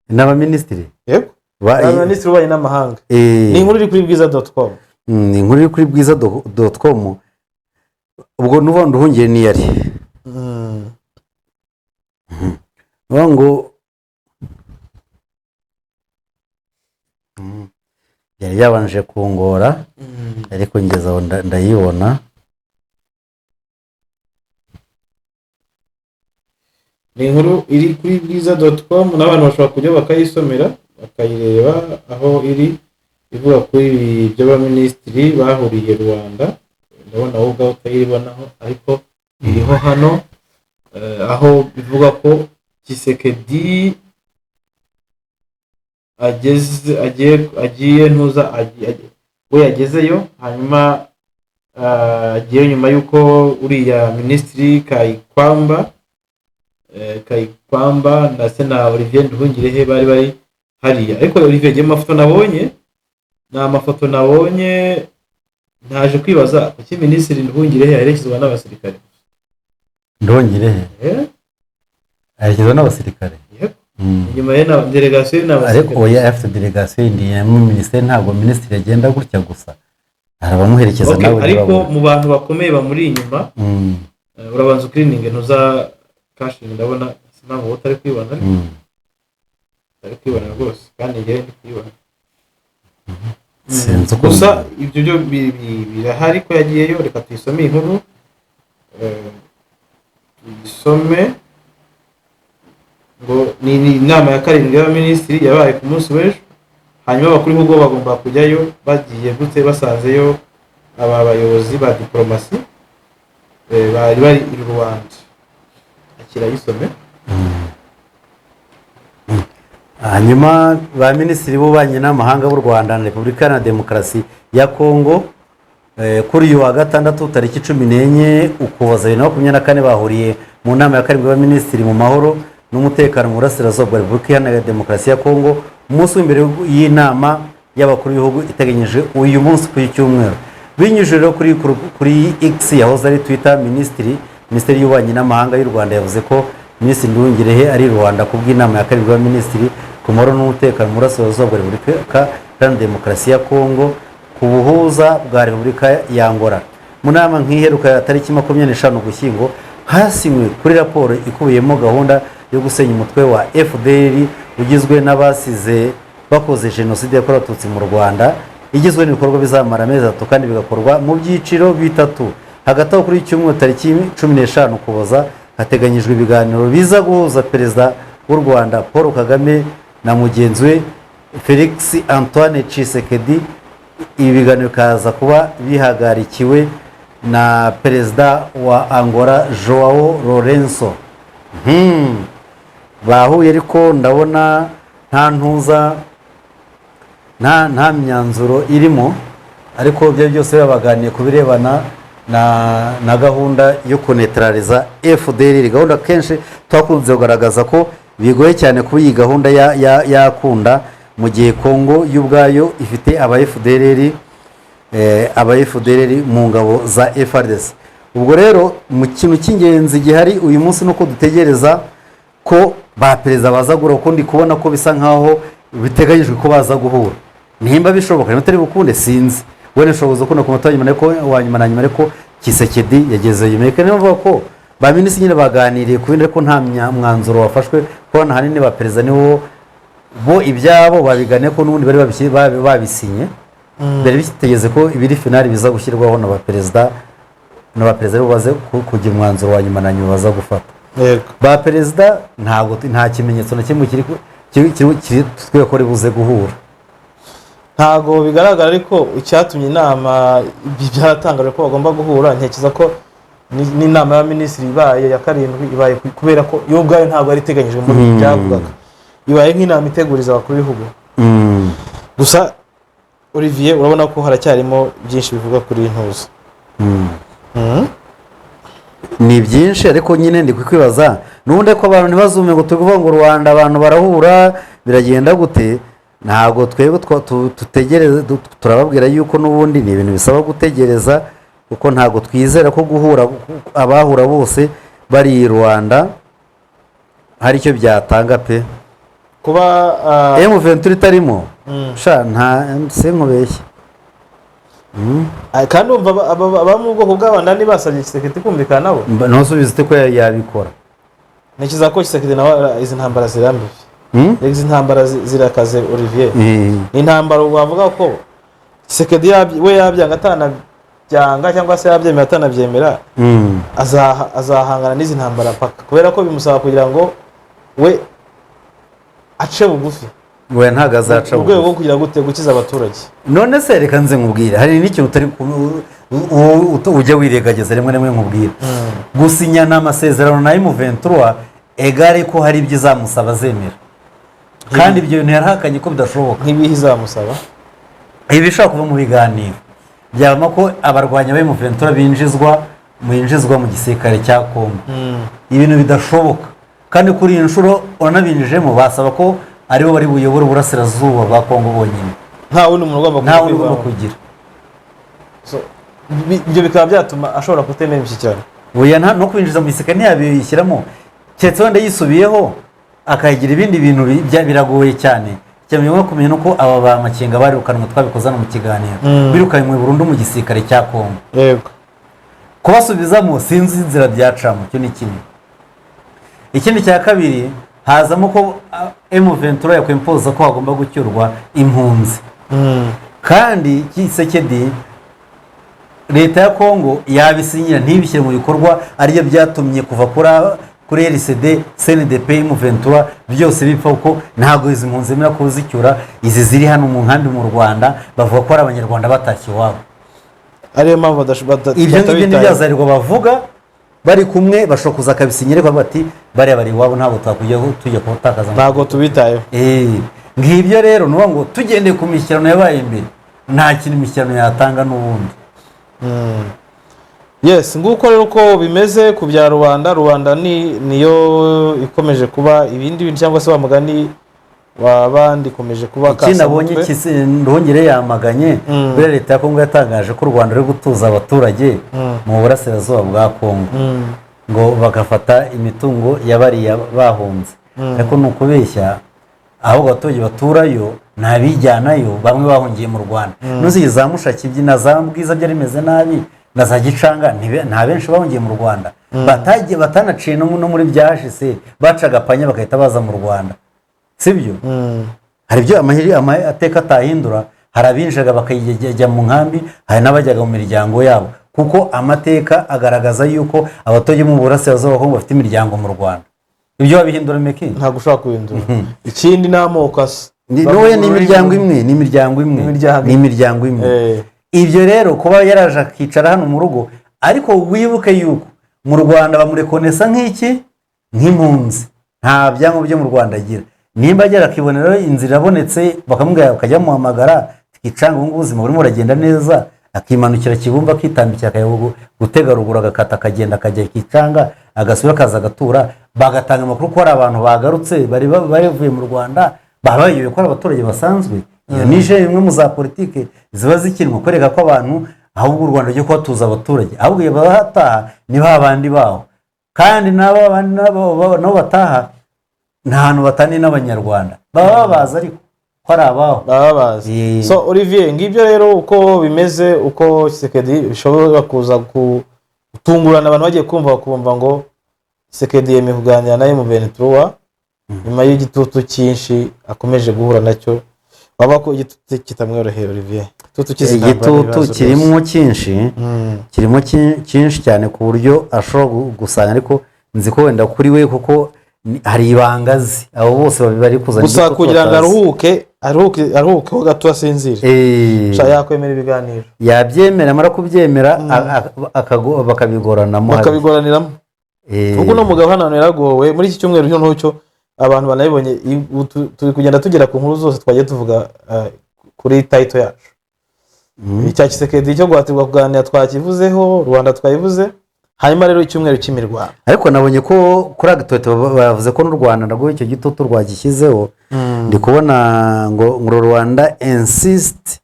n'abaminisitiri yego abaminisitiri b'ububanyi n'amahanga ni inkuru iri kuri bwiza.com ni inkuru iri kuri bwiza.com ubwo n'ubundi uhungiye niyari ngo yari yabanje kungora ariko ngeze aho ndayibona ni inkuru iri kuri bwiza.com n'abantu bashobora kujya bakayisomera bakayireba aho iri ivuga kuri ibyo abaminisitiri bahuriye Rwanda. Ndabona wowe ubwawe utayibonaho ariko iriho hano aho bivuga ko Tshisekedi agiye ntuza we yagezeyo hanyuma agiye nyuma y'uko uriya minisitiri Kayikwamba ndetse na Olivier Nduhungirehe bari hariya. Ariko Olivier ngiye amafoto nabonye ntaje kwibaza kuki minisitiri Nduhungirehe yaherekezwa n'abasirikare. Nduhungirehe aherekezwa n'abasirikare inyuma ya delegation n'abasirikare. Ariko oya afite delegation indi ya minisitiri, ntabwo minisitiri agenda gutya gusa, arabamuherekeza nawe. Ariko mu bantu bakomeye bamuri inyuma urabanza ukirininge ntuza kashinga. Ndabona ntabwo utari kwibona ari kwibona rwose kandi ngiye ndi kwibona gusa ibyo byo birahari ko yagiyeyo. Reka tuyisome inkuru tuyisome ngo ni inama ya karindwi y'abaminisitiri yabaye ku munsi w'ejo, hanyuma abakuru b'ibihugu bagomba kujyayo bagiye gute basanzeyo aba bayobozi ba diplomasi bari i Rwanda. Akirayisome hanyuma ba minisitiri b'ububanyi n'amahanga b'u Rwanda na Repubulika Iharanira Demokarasi ya Kongo kuri uyu wa gatandatu tariki 14 Ukuboza 2024 bahuriye mu nama ya karindwi y'abaminisitiri mu mahoro n'umutekano mu burasirazuba bwa Repubulika Iharanira Demokarasi ya Kongo. Umunsi w'imbere y'inama y'abakuru b'ibihugu iteganyije uyu munsi ku cyumweru. Binyujije rero kuri X yahoze ari Twitter, minisitiri y'ububanyi n'amahanga y'u Rwanda yavuze ko Minisitiri Nduhungirehe ari Rwanda kubw'inama ya karindwi y'abaminisitiri ku mahoro n'umutekano mu burasirazuba bwa Repubulika Iharanira Demokarasi ya Kongo ku buhuza bwa Repubulika ya Angola. Mu nama nk'iheruka ya tariki 25 Ugushyingo hasinywe kuri raporo ikubiyemo gahunda yo gusenya umutwe wa FDL ugizwe n'abasize bakoze jenoside yakorewe Abatutsi mu Rwanda, igizwe n'ibikorwa bizamara amezi 3 kandi bigakorwa mu byiciro bitatu. Hagati aho kuri cyumweru tariki 15 Ukuboza hateganyijwe ibiganiro biza guhuza perezida w'u Rwanda Paul Kagame na mugenzi we Felix Antoine Tshisekedi. Ibi biganiro kaza kuba bihagarikiwe na perezida wa Angola Joao Lourenço. Bahuye ariko ndabona nta ntuza nta myanzuro irimo, ariko byo byose babaganiye kubirebana na gahunda yo kunetraliza FDL. Gahunda kenshi twakunze kugaragaza ko bigoye cyane kuba iyi gahunda yakunda mu gihe Kongo y'ubwayo ifite aba FDL mu ngabo za FARDC. Ubwo rero mu kintu cy'ingenzi gihari uyu munsi nuko dutegereza ko ba perezida bazagura, ukundi kubona ko bisa nkaho biteganyijwe ko baza guhura. Nimba bishoboka n'utari bukunde sinzi, wene shoboza ko nakomata nyuma ko wanyuma na nyuma ariko Tshisekedi yageze yimeke n'avuga ko ba minisitiri nyine baganiriye ku bindi ko nta mwanzuro wafashwe ko hanini ba perezida niwo bo ibyabo babigane ko n'ubundi bari babisinye mbere bitegeze ko ibiri finali biza gushyirwaho na ba perezida baze kugira umwanzuro wa nyuma na nyuma baza gufata. Ba perezida nta kimenyetso na kimwe kiri twekore buze guhura, ntago bigaragara. Ariko icyatumye inama byaratangajwe ko bagomba guhura, ntekereza ko n'inama y'abaminisitiri ibaye ya karindwi ibaye kubera ko yo ubwayo ntabwo ari iteganyijwe muri byavugaga, ibaye nk'inama iteguriza abakuru b'ibihugu gusa. Olivier, urabona ko haracyarimo byinshi bivuga kuri intuza. Ni byinshi ariko nyine ndi kwibaza n'ubundi ko abantu ntibazume ngo tuvuga ngo Rwanda abantu barahura biragenda gute. Ntabwo twebwe tutegereza, turababwira yuko n'ubundi ni ibintu bisaba gutegereza kuko ntabwo twizera ko guhura abahura bose bari i Rwanda hari icyo byatanga pe. kuba M23 itarimo sha nta sinkubeshye. kandi umva aba mu bwoko bw'abandani basabye Tshisekedi kumvikana nabo ntusubize ute ko yabikora. nikiza ko Tshisekedi nawe izi ntambara zirambiwe izi ntambara zirakaze Olivier ni intambara wavuga ko Tshisekedi we yabyanga atanabyanga cyangwa se yabyemera atanabyemera azahangana n'izi ntambara paka kubera ko bimusaba kugira ngo we ace bugufi we ntago azaca mu rwego rwo kugira gukiza abaturage. none se reka nze nkubwire hari n'ikintu utari ujya wiregageza rimwe rimwe nkubwire gusinyana amasezerano na M23 egare ko hari ibyo izamusaba zemera kandi ibyo bintu yarahakanye ko bidashoboka. nk'ibihe izamusaba ibi bishobora kuva mu biganiro byabamo ko abarwanya ba M23 binjizwa mu gisirikare cya Kongo ibintu bidashoboka kandi kuri iyi nshuro uranabinjijemo basaba ko aribo bari buyobora uburasirazuba bwa Kongo bonyine nta wundi muntu ugomba kugira ibyo bikaba byatuma ashobora kutemera imishyikirano no kwinjiza mu gisirikare ntiyabishyiramo keretse wenda yisubiyeho akagira ibindi bintu biragoye cyane cyane no kumenya nuko aba ba Makenga barirukanwe twabikoze no mu kiganiro birukanywe burundu mu gisirikare cya Kongo. Yego kubasubizamo sinzi inzira byacamo cyo ni kimwe. Ikindi cya kabiri hazamo ko M23 yakwempoza ko hagomba gucyurwa impunzi kandi Tshisekedi leta ya Kongo yabisinyira ntibishyire mu bikorwa ariyo byatumye kuva kuri RCD CNDP M23 byose bipfa uko ntago izi mpunzi zemera kuzicyura izi ziri hano mu nkambi mu Rwanda bavuga ko ari abanyarwanda batashye wabo ariyo mpamvu ibyo ngibyo n'ibyazarirwa bavuga bari kumwe bashokuza akabisinyire kwa bati bari wabo ntabwo twakujya tujya kubutakaza ntago tubitayo ngibyo rero nuba ngo tugendeye ku mishyikirano yabaye imbere nta kintu imishyikirano yatanga n'ubundi. Yes nguko rero uko bimeze ku bya Rwanda niyo ikomeje kuba ibindi bintu cyangwa se bamugani wabandi komeje kuba kasa kinabonye ndongere yamaganye bere leta ya Kongo yatangaje ko u Rwanda ruri gutuza abaturage mu burasirazuba bwa Kongo ngo bagafata imitungo yabari bahunze ariko nukubeshya aho abaturage baturayo ntabijyanayo bamwe bahungiye mu Rwanda nuzi zamushaki byina zambwiza byari meze nabi na za Gicanga nta benshi bahungiye mu Rwanda batagiye batanaciye no muri byashise bacaga panya bagahita baza mu Rwanda sibyo hari byo ateka atahindura hari abinjaga bakayijya mu nkambi hari n'abajyaga mu miryango yabo kuko amateka agaragaza yuko abaturage mu burasirazuba Kongo bafite imiryango mu Rwanda ibyo babihindura meki nta gushaka kuhindura ikindi n'amoko noye ni imiryango imwe ibyo rero kuba yaraje akicara hano mu rugo ariko wibuke yuko mu Rwanda bamurekonesa nk'impunzi nta byango byo mu Rwanda agira nimba agera akibonera inzira abonetse bakamubwira bakajya muhamagara Gicanga ubu ubuzima burimo buragenda neza akimanukira Kibumba akitambikira akayabugu gutega ruguru agakata akagenda akajya Gicanga agasubira akaza agatura bagatanga amakuru ko hari abantu bagarutse bari bavuye mu Rwanda babayoboye ko abaturage basanzwe iyo nije imwe mu za politike ziba zikirimo kwereka ko abantu ahubwo u Rwanda ryo kubatuza abaturage ahubwo bahataha ni babandi baho kandi nabo bataha nta hantu batani n'abanyarwanda baba baza ariko ko ari abaho baba bazi so Olivier ngibyo rero uko bimeze uko Tshisekedi bishobora kuza gutungurana abantu bagiye kumva ngo Tshisekedi yemeye kuganira na M23 nyuma y'igitutu cyinshi akomeje guhura nacyo baba ko igitutu kitamworohera Olivier igitutu kirimo cyinshi cyane ku buryo ashobora gusanga ariko nzi ko wenda kuri we kuko hari ibangazi abo bose bari kuzana gusa kugira ngo aruhuke ho gato asinzire yakwemera ibiganiro yabyemera amara kubyemera bakabigoraniramo ubwo no mugabo hano yaragowe muri iki cyumweru cyo abantu banabibonye turi kugenda tugera ku nkuru zose twagiye tuvuga kuri title yacu icya Tshisekedi cyo guhatirwa kuganira twakivuzeho Rwanda twayivuze hanyuma rero icyumweru cy'imirwano ariko nabonye ko kuri agatoto bavuze ko n'u Rwanda nabwo icyo gitutu rwagishyizeho ndi kubona ngo Rwanda insist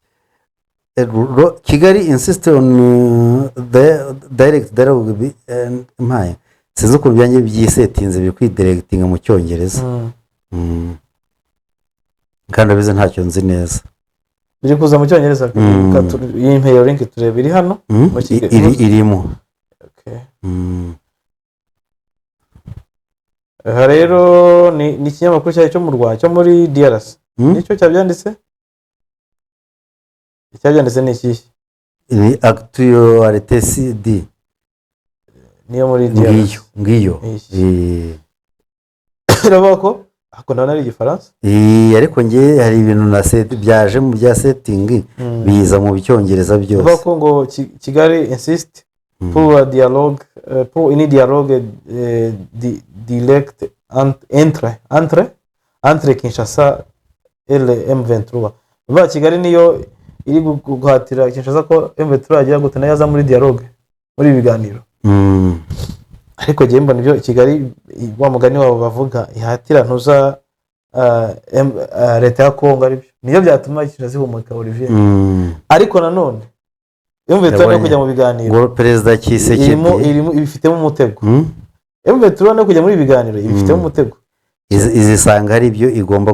Kigali insist on the direct dialogue mpaye sinzi ukuntu byanjye byisetinze biri kwidirectinga mu cyongereza kandi abize ntacyo nzi neza. biri kuza mu cyongereza. Iyi mpero link turebe iri hano mu Kigali. irimo. Okay. Aha rero ni ikinyamakuru cyo mu Rwanda cyo muri DRC. Nicyo cyabyanditse? Icyabyanditse ni iki? Ni Actualité CD. Niyo muri DRC. Ngiyo. Iravuga ko ndabona ari igifaransa. Ariko nge hari ibintu na byaje mu bya setting biza mu cyongereza byose. Iravuga ko ngo Kigali insist pour un dialogue pour une dialogue direct entre Kinshasa et le M23. Ba Kigali niyo iri guhatira Kinshasa ko M23 agira gutana yaza muri dialogue muri biganiro. Ariko je mbona ibyo Kigali wa mugani wabo bavuga ihatira ntuza leta ya Kongo aribyo niyo byatuma kirazihumuka Olivier. Ariko nanone M23 no kujya mu biganiro ngo perezida Kisekedi irimo ibifitemo umutego. M23 no kujya muri biganiro ibifitemo umutego. Izisanga ari byo igomba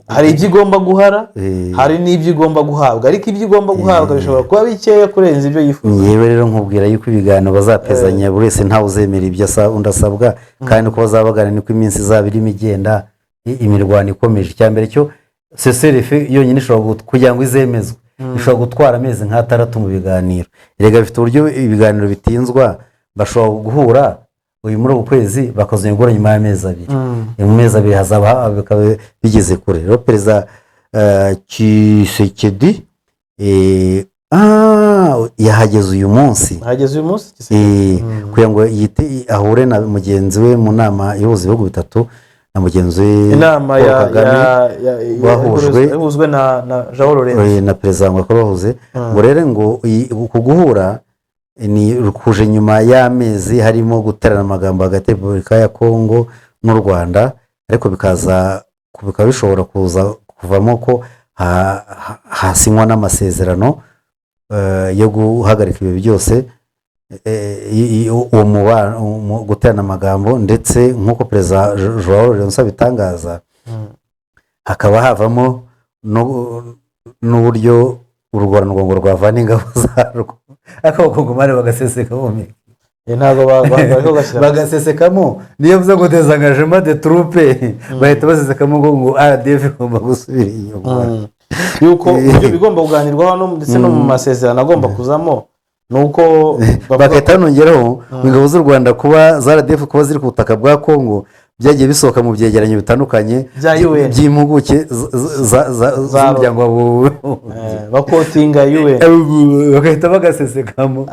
hari ibyo igomba guhara, hari n'ibyo igomba guhabwa, ariko ibyo igomba guhabwa bishobora kuba bikeya kurenza ibyo yifuza. Yewe rero nkubwira yuko ibiganiro bazapezanya buri wese ntawe uzemera ibyo undasabwa, kandi ko bazabagana niko iminsi izaba irimo igenda imirwano ikomeje. Cyambere cyo CCRF yonyine ishobora kugira ngo izemezwe ishobora gutwara amezi nk'atandatu mu biganiro. Erega bifite uburyo ibiganiro bitinzwa, bashobora guhura uyu muri uku kwezi bakoze ingoro nyuma y'amezi abiri. Mu mezi abiri hazaba bikaba bigeze kure. Rero perezida Kisekedi yahageze uyu munsi. Kugira ngo ahure na mugenzi we mu nama ihuza ibihugu bitatu, na mugenzi we inama yahujwe na Jean Lorenzo na perezida ngo bahuze. Ngo rero ngo kuguhura ni rukuje nyuma y'amezi harimo guterana amagambo hagati ya Repubulika ya Kongo n'u Rwanda, ariko bikaba bishobora kuvamo ko hasinywa n'amasezerano yo guhagarika ibi byose, uwo mubano guterana amagambo, ndetse nk'uko perezida Joao Lorenzo abitangaza hakaba havamo n'uburyo u Rwanda ngo rwavana ingabo zarwo akabakongomani bagasesekamo bagasesekamo. Niyo mvuze ngo des engagements de troupe bahita basesekamo ngo RDF igomba gusubira inyuma. Yuko ibyo bigomba kuganirwaho ndetse no mu masezerano agomba kuzamo, nuko bagahita nongeraho ingabo z'u Rwanda kuba za RDF kuba ziri ku butaka bwa Kongo byagiye bisohoka mu byegeranyo bitandukanye by'impuguke z'umuryango wabo bakotinga UN bagahita bagasesekamo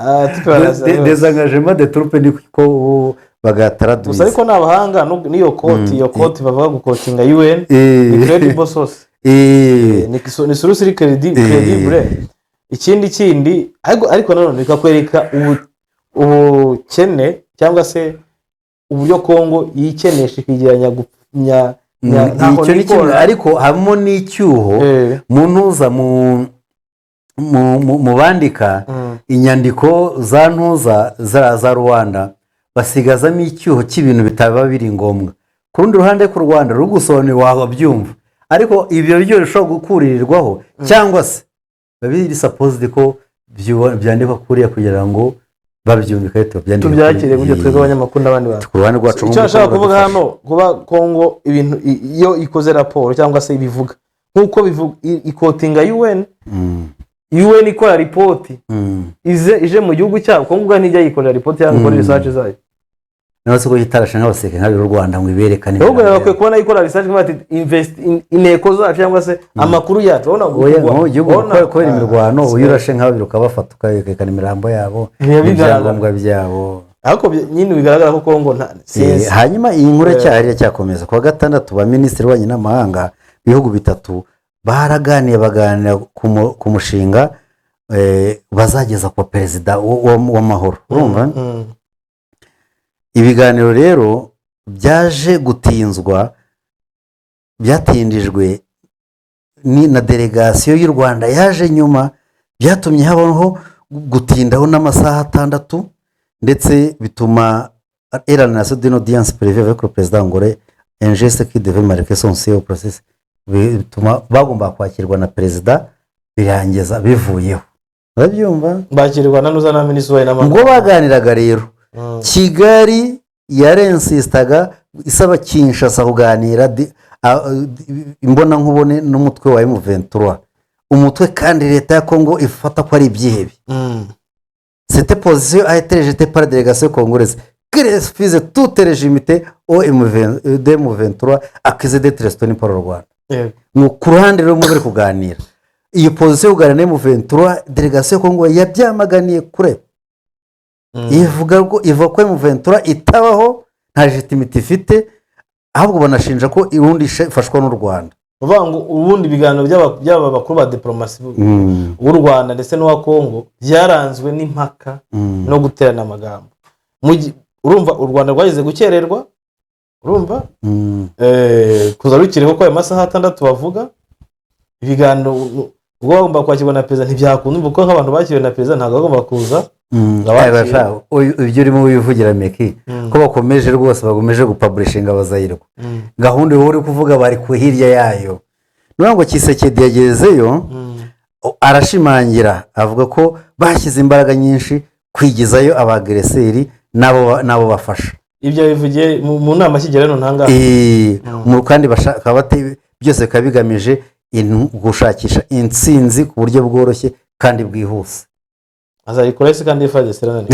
des engagements de troupe niko bagataraduza. Ariko n'abahanga niyo koti bavuga gukotinga UN ni credible source, ni source iri credible. Ikindi ariko nanone bikakwereka ubukene cyangwa se uburyo Kongo yikenesha ikigeranya icyo ni kimwe, ariko habamo n'icyuho mu ntuza mu bandika inyandiko za ntuza za Rwanda, basigazamo icyuho cy'ibintu bitaba biri ngombwa. Ku rundi ruhande ku Rwanda rugusobanurira wabyumva, ariko ibyo byo bishobora gukuririrwaho cyangwa se babiri supposed ko byandikwa kuriya kugira ngo babyumvikaye tubyakire gutyo twebwe abanyamakuru n'abandi bantu. Ku ruhande rwacu icyo nshaka kuvuga hano kuba Kongo ibintu iyo ikoze raporo cyangwa se ibivuga nk'uko bivuga ikotinga UN ikora ripoti ije mu gihugu cyabo, Kongo ntijya yikorera ripoti cyangwa ikora research zayo. Nose ko yitarasha nk'abaseke nk'ab'u Rwanda ngo iberekane. Ahubwo bakwiye kubona ikora research bati invest inteko zacu cyangwa se amakuru yacu. Urabona ko imirwano uyurashe nk'ababiri ukabafata ukerekana imirambo yabo n'ibyangombwa byabo. Ariko nyine bigaragara ko Kongo hanyuma iyi nkuru cyahariye cyakomeza kuwa gatandatu ba minisitiri w'ububanyi n'amahanga bihugu bitatu baganira ku mushinga bazageza ku perezida w'amahoro. Urumva ibiganiro rero byaje gutinzwa, byatindijwe na delegasiyo y'u Rwanda yaje nyuma, byatumye habaho gutindaho n'amasaha 6, ndetse bituma era nation d'une audience prévue avec le président Ngore un geste qui devait marquer son CEO process bituma bagomba kwakirwa na perezida birangiza bivuyeho urabyumva bakirwa na minisitiri w'intebe ngo baganiraga rero Kigali yarensistaga isaba Kinshasa kuganira imbona nkubone n'umutwe wa M23 umutwe kandi leta ya Congo ifata ko ari ibyihebe cette position a été rejetée par la délégation congolaise qui refuse toute légitimité au M23 accusé d'être restoné par le Rwanda ngo ku ruhande rero muri kuganira iyo position yo kuganira na M23 délégation Congo yabyamaganiye kure ivuga ko M23 itabaho nta legitimité ifite ahubwo banashinja ko irundi ifashwa n'u Rwanda bavuga ngo ubundi ibiganiro by'aba bakuru ba diplomasi b'u Rwanda ndetse n'uwa Congo byaranzwe n'impaka no guterana amagambo urumva u Rwanda rwageze gukererwa urumva kuza rukiriho ko ayo masaha 6 bavuga ibiganiro ubwo bagomba kwakirwa na perezida ntibyakunda kuko nk'abantu bakiriwe na perezida ntabwo bagomba kuza ibyo urimo wivugira Meki ko bakomeje rwose bagomeje gupublishinga abazayirwa gahunda uri kuvuga bari ku hirya yayo nubwo Kisekedi yagezeyo arashimangira avuga ko bashyize imbaraga nyinshi kwigizayo abagreseri nabo bafasha ibyo bivugiye mu nama kigerano ntanga mu kandi bashaka bate byose kabigamije gushakisha intsinzi ku buryo bworoshye kandi bwihuse azayikora ese kandi ifade serana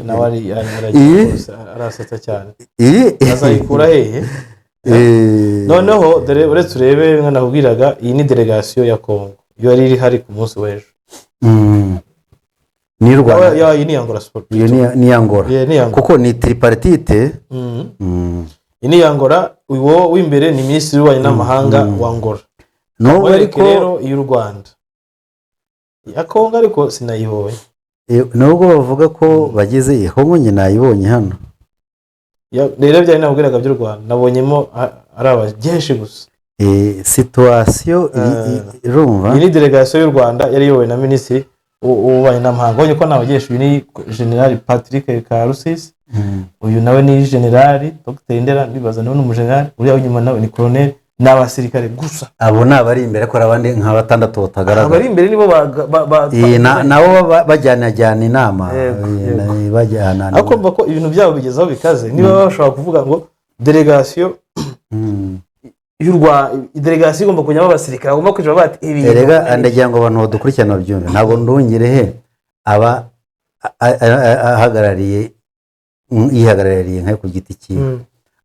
nawe ari arasata cyane azayikura hehe noneho dore uretse urebe mwana nakubwiraga iyi ni delegation ya Congo yo yari iri hari ku munsi w'ejo ni Rwanda iyi ni Angola sport ni Angola kuko ni tripartite iyi ni Angola uwo w'imbere ni minisitiri w'ububanyi n'amahanga wa Angola no ariko rero y'u Rwanda ya Congo ariko sinayibonye nubwo bavuga ko bageze Congo nyine nayibonye hano rero byari nabwiraga by'u Rwanda nabonyemo ari abagenshi gusa situation rumva iyi ni delegation y'u Rwanda yari yowe na minisitiri w'ububanyi n'amahanga ubonye ko nabagenshi ni General Patrick Karusisi uyu nawe ni General Dr Ndera bibaza nawe n'umugeneral uriya w'inyuma nawe ni Colonel n'abasirikare gusa abo nabari imbere ko abandi nka 6 batagaragara abari imbere nibo nabo bajyana inama bajyana ariko mba ko ibintu byabo bigezaho bikaze niba bashobora kuvuga ngo delegation y'u Rwanda delegation igomba kujyamo abasirikare bagomba kujya bati erega ndagira ngo abantu badukurikirana byumve ntabwo ndungire he aba ahagarariye yihagarariye nka ku giti cyiwe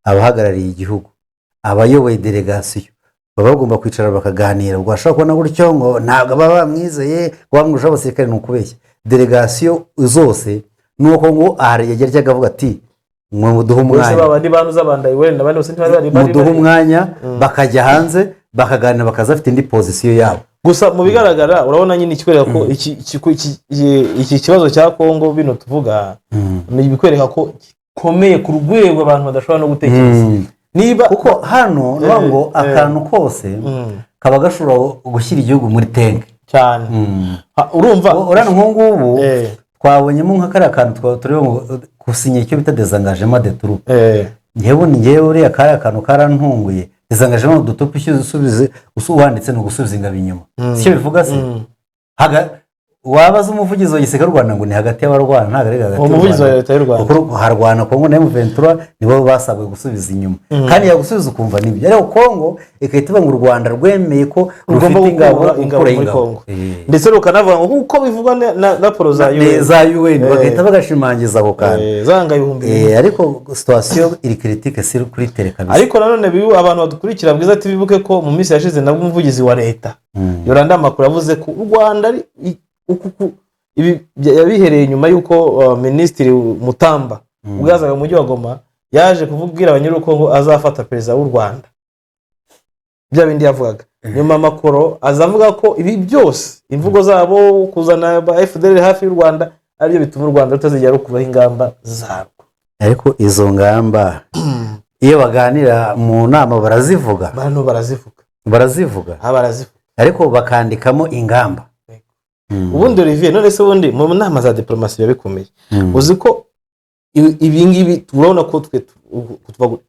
abahagarariye igihugu abayoboye delegation baba bagomba kwicara bakaganira ubwo ashaka kubona gutyo ngo ntabwo baba bamwizeye wamwuje abasirikare n'ukubeshya delegation zose nuko ngo ahari akavuga ati muduhe umwanya bose banuza abandaye wenda abandi bose ntibari muduhe umwanya bakajya hanze bakaganira bakaza afite indi position yabo gusa mu bigaragara urabona nyine ikwereka ko iki kibazo cya Congo bino tuvuga ni bikwereka ko komeye ku rwego abantu badashobora no gutekereza niba kuko hano ngo akantu kose kaba gashobora gushyira igihugu muri tenke cyane urumva urana nk'ubu twabonyemo nk'akari akantu tureba gusinya icyo bita désengagement de troupe ngewe uriya kari akantu karantunguye désengagement de troupe usubize wanditse no gusubiza ingabo inyuma sicyo bivuga se wabaza umuvugizi wa gisirikare Rwanda ngo ni hagati y'abarwana ntago ari hagati umuvugizi wa leta y'u Rwanda kuko harwana Congo na M23 nibo basabwe gusubiza inyuma kandi yagusubiza ukumva nibyo ariko Congo ikahita ivuga ngo u Rwanda rwemeye ko rufite ingabo muri Congo ndetse rukanavuga ngo uko bivugwa na poro za UN bagahita bagashimangiza ako kandi zanga ibihumbi ariko situation iri critique siri kuri televiziyo ariko nanone bibu abantu badukurikira bwiza ati bibuke ko mu minsi yashize nabwo umuvugizi wa leta Yoranda Makuru yavuze ko u Rwanda ari ibi yabihereye nyuma yuko minisitiri Mutamba ubwazaga mu mujyi wa Goma yaje kuvugira abanyaruko ngo azafata perezida w'u Rwanda bya bindi yavugaga nyuma Makoro azavuga ko ibi byose imvugo zabo kuzana FDL hafi y'u Rwanda aribyo bituma u Rwanda rutazigera rukubaho ingamba zarwo ariko izo ngamba iyo baganira mu nama barazivuga ariko bakandikamo ingamba ubundi Olivier none se ubundi mu nama za diplomasi yabikomeye uzi ko ibi ngibi turabona ko twe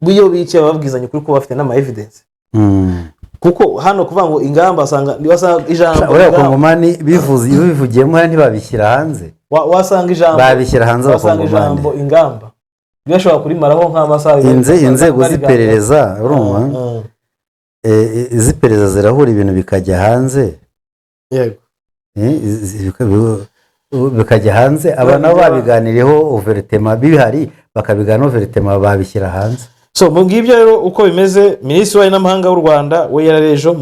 biyo bice babwizanye kuri ko bafite nama evidence kuko hano kuvuga ngo ingamba wasanga ijambo uriya kongomani bivugiyemo ntibabishyira hanze, wasanga ijambo babishyira hanze wasanga ijambo ingamba bishobora kurimaraho nk'amasaha inzego z'iperereza urumva iz'iperereza zirahura ibintu bikajya hanze, yego bikajya hanze aba nabo babiganiriyeho overitema bihari bakabiganiraho overitema babishyira hanze. So mu ngibyo rero uko bimeze, minisitiri w'ububanyi n'amahanga w'u Rwanda we yararejo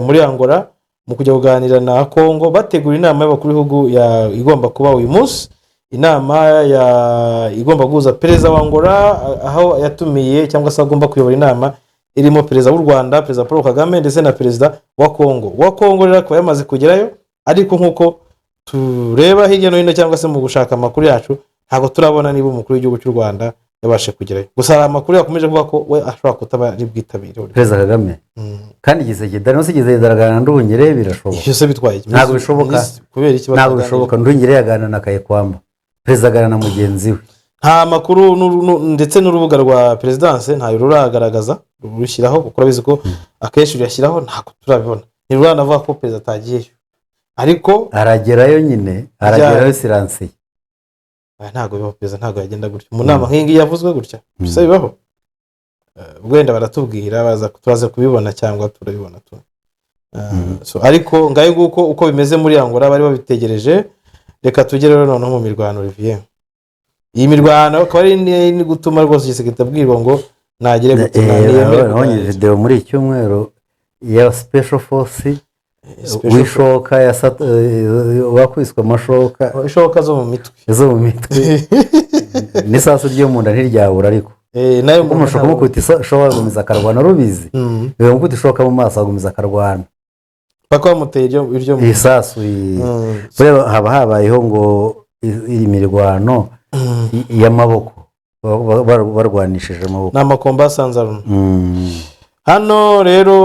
muri Angola mu kujya kuganira na Congo bategura inama y'abakuru b'ibihugu igomba kuba uyu munsi, inama igomba guhuza perezida wa Angola aho yatumiye cyangwa se agomba kuyobora inama irimo perezida w'u Rwanda, perezida Paul Kagame ndetse na perezida wa Congo rero akaba yamaze kugerayo, ariko nk'uko tureba hirya no hino cyangwa se mu gushaka amakuru yacu ntabwo turabona niba umukuru w'igihugu cy'u Rwanda yabashe kugerayo. Gusa hari amakuru yakomeje kuvuga ko we ashobora kutaba ari bwitabire perezida Kagame kandi Tshisekedi no sigeze daragana Nduhungire birashoboka. Ibyo se bitwaye ntabwo bishoboka, kubera iki ntabwo bishoboka. Nduhungire yagana na Kayikwamba, perezida agana na mugenzi we. Nta makuru ndetse n'urubuga rwa perezidanse ntayo ruragaragaza rushyiraho, kuko urabizi ko akenshi ruyashyiraho ntabwo turabibona. Ni ruranavuga ko perezida atagiyeyo, ariko aragerayo nyine, aragerayo siransiye. Ntabwo bibaho, perezida ntabwo yagenda gutya mu nama nk'ingi yavuzwe gutya, bisa bibaho. Wenda baratubwira turaza kubibona cyangwa turabibona tu. Ariko ngayo nguko uko bimeze muri Angola bari babitegereje. Reka tugere rero noneho mu mirwano Olivier. Iyi mirwano akaba ari ni gutuma rwose Tshisekedi abwirwa ngo nagere gutuma nabonye video muri icyumweru ya special force wishoka wakwiswe amashoka, ishoka zo mu mitwe n'isasu ryo mu nda ntiryabura, ariko nayo umushoka mukubita ishoka agumiza akarwana rubizi, mukubita ishoka mu maso agumiza akarwana paka bamuteye iryo mu isasu. Haba habayeho ngo imirwano y'amaboko barwanishije amaboko n'amakomba asanzaruna. Hano rero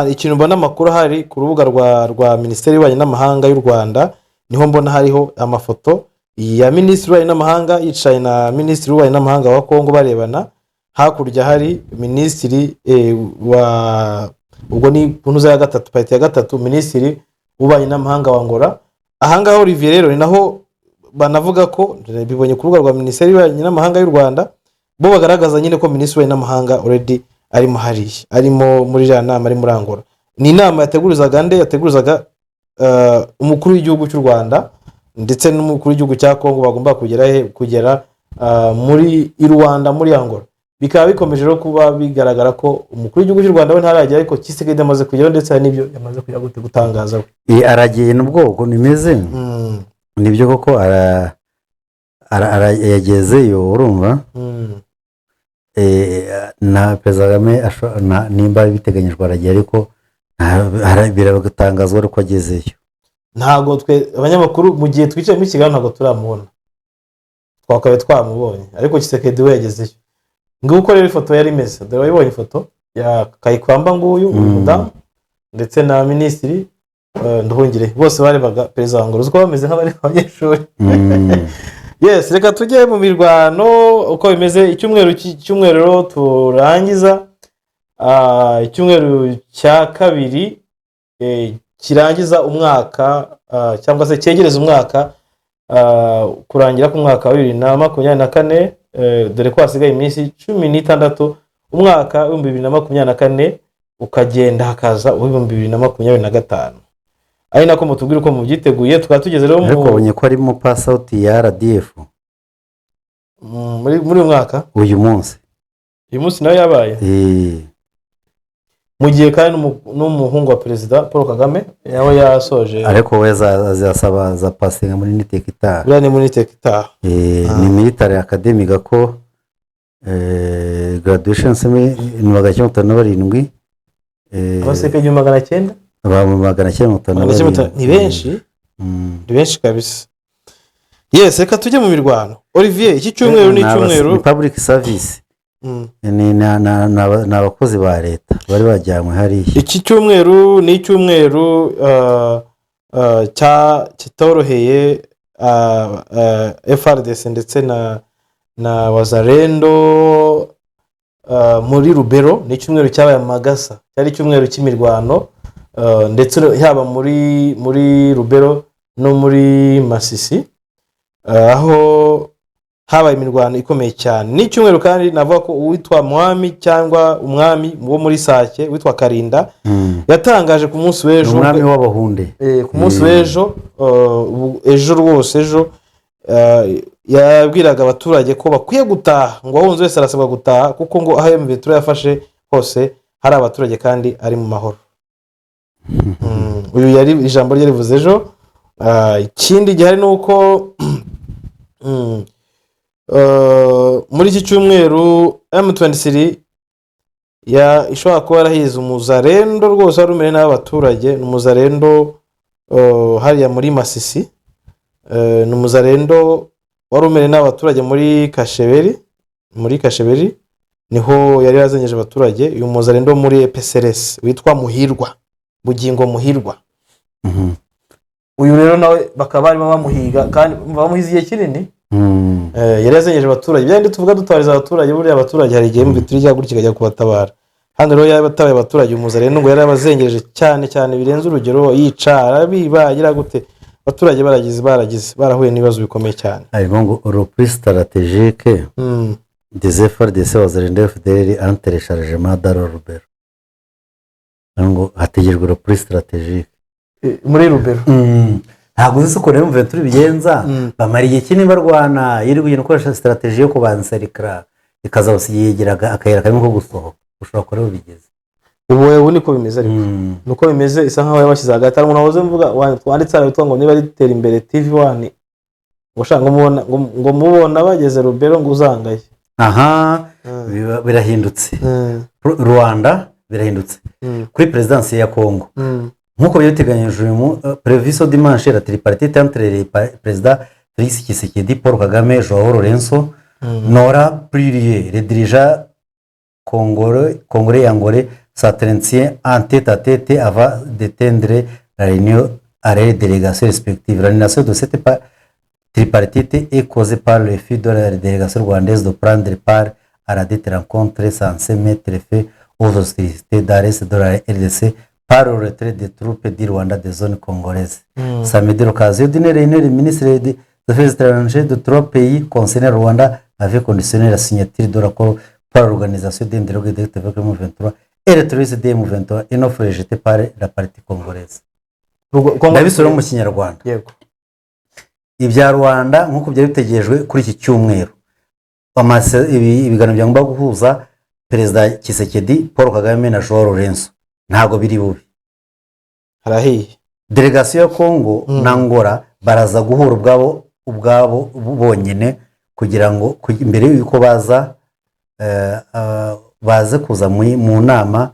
ikintu mbona amakuru hari ku rubuga rwa Minisiteri y'Ububanyi n'Amahanga y'u Rwanda, niho mbona hariho amafoto ya Minisitiri w'Ububanyi n'Amahanga yicaye na Minisitiri w'Ububanyi n'Amahanga wa Congo barebana. Hakurya hari Minisitiri ubwo ni kunuza ya gatatu, pariti ya gatatu, Minisitiri w'Ububanyi n'Amahanga wa Angola. Ahangaho Olivier rero ni naho banavuga ko bibonye ku rubuga rwa Minisiteri y'Ububanyi n'Amahanga y'u Rwanda, bo bagaragaza nyine ko Minisitiri w'Ububanyi n'Amahanga already arimo hariya, arimo muri ya nama ari muri Angola. Ni inama yategurizaga umukuru w'igihugu cy'u Rwanda ndetse n'umukuru w'igihugu cya Congo bagomba kugera muri Rwanda muri Angola. Bikaba bikomeje rero kuba bigaragara ko umukuru w'igihugu cy'u Rwanda we ntarajya, ariko Tshisekedi amaze kugeraho ndetse hari n'ibyo yamaze kujya gutangaza we. Aragiye n'ubwoko nimeze nibyo koko yagezeyo urumva. Na perezida Kagame nimba biteganyijwe aragiye, ariko biragatangazwa ariko agezeyo. Ntabwo twe abanyamakuru mu gihe twicaye mu kiganiro ntabwo turamubona, twakabaye twamubonye, ariko Tshisekedi we yagezeyo. Nguko rero ifoto yari imeze, dore wayibonye ifoto ya Kayikwamba nguyu umudamu ndetse na Minisitiri Nduhungire, bose barebaga perezida wa Angola, uko bameze nk'abari abanyeshuri. Yes, reka tujye mu mirwano uko bimeze. Icyumweru turangiza, icyumweru cya kabiri kirangiza umwaka cyangwa se cyegereza umwaka kurangira ku mwaka wa 2024, dore ko hasigaye iminsi 16 umwaka wa 2024 ukagenda hakaza 2025. Ari nako mutubwira uko mubyiteguye. Tukaba tugeze rero ariko ubonye ko arimo pass out ya RDF muri umwaka uyu munsi nayo yabaye mu gihe kandi n'umuhungu wa perezida Paul Kagame yawe yasoje, ariko we azasaba za passinga muri Nitec itaha. Burane muri Nitec itaha ni military academy gako graduation semi ni 1957 abaseke 1900 ni benshi, ni benshi kabisa. Yes, reka tujye mu mirwano Olivier. Iki cyumweru ni cyumweru public service, ni abakozi ba leta bari bajyanywe hariya. Iki cyumweru ni cyumweru kitoroheye FRDC ndetse na Wazalendo muri Rubero ni icyumweru cyabaye amagasa, cyari icyumweru cy'imirwano ndetse yaba muri Rubero no muri Masisi, aho habaye imirwano ikomeye cyane. N'icyumweru kandi navuga ko uwitwa Mwami cyangwa umwami wo muri Sake witwa Karinda yatangaje ku munsi w'ejo, umwami w'Abahunde, ku munsi w'ejo ejo rwose ejo yabwiraga abaturage ko bakwiye gutaha, ngo uwahunze wese arasabwa gutaha kuko ngo aho M23 yafashe hose hari abaturage kandi ari mu mahoro. Uyu yari ijambo rye rivuze ejo. Ikindi gihari ni uko muri iki cyumweru M23 ishobora kuba yarahize umuzarendo rwose wari umere n'abaturage. Ni umuzarendo hariya muri Masisi, ni umuzarendo wari umere n'abaturage muri Kasheberi niho yari yazengeje abaturage. Uyu muzarendo muri EPSRS witwa Muhirwa, Bugingo Muhirwa. Uyu rero nawe bakaba barimo bamuhiga kandi bamuhize igihe kinini. Yari yazengeje abaturage, byandi tuvuga dutabariza abaturage, buriya abaturage hari igihe M23 ijya gutya ikajya kubatabara. Hano rero yabatabaye abaturage umuzarendo ngo yari abazengereje cyane cyane birenze urugero, yica arabiba agira gute, abaturage barahuye n'ibibazo bikomeye cyane. Ariko ngo reprise stratégique des efforts de ces wazarendo FDL entre les chargements de Rubero, ngo hategejwe reprise stratégique muri Rubero. Ntabwo uzi ko rero M23 bigenza, bamara igihe kinini barwana, yiri kugenda ukoresha strategie yo kubanserikira ikazabasigira akayira karimo ko gusohoka, ushobora kureba bigeze ubu niko bimeze. Ariko nuko bimeze isa nkaho yabashyize hagati. Hari umuntu wahoze mvuga twanditse arabitwa ngo niba ritera imbere TV1 ushaka ngo mubona bageze Rubero ngo uzangaye. Birahindutse. Rwanda birahindutse kuri presidence ya Congo, nkuko byateganyijwe mu previso dimanche la tripartite entre les présidents Félix Tshisekedi, Paul Kagame, Joao Lourenço n'aura prié le dirigeant congolais angolais s'entretient en tête à tête avant d'éteindre la réunion à les délégations respectives. L'annulation de cette tripartite est causée par le refus de la délégation rwandaise de prendre part à la dite rencontre censée mettre fin aux hostilités dans l'est de la RDC par le retrait des troupes du Rwanda des zones congolaises. Samedi, l'occasion d'une réunion des ministres des Affaires étrangères de trois pays concernés, Rwanda avait conditionné la signature de l'accord par l'organisation d'un dialogue direct avec le M23 et le terrorisme de M23, une offre rejetée par la partie congolaise. Ndabisura mu Kinyarwanda. Yego. Ibya Rwanda nkuko byari bitegejwe kuri iki cyumweru. Ibiganiro byagomba guhuza Perezida Tshisekedi, Paul Kagame na Joao Lourenço ntago biri bubi. Harahiye. Delegation ya Congo na Angola baraza guhura ubwabo bonyene kugira ngo imbere yuko baze kuza mu nama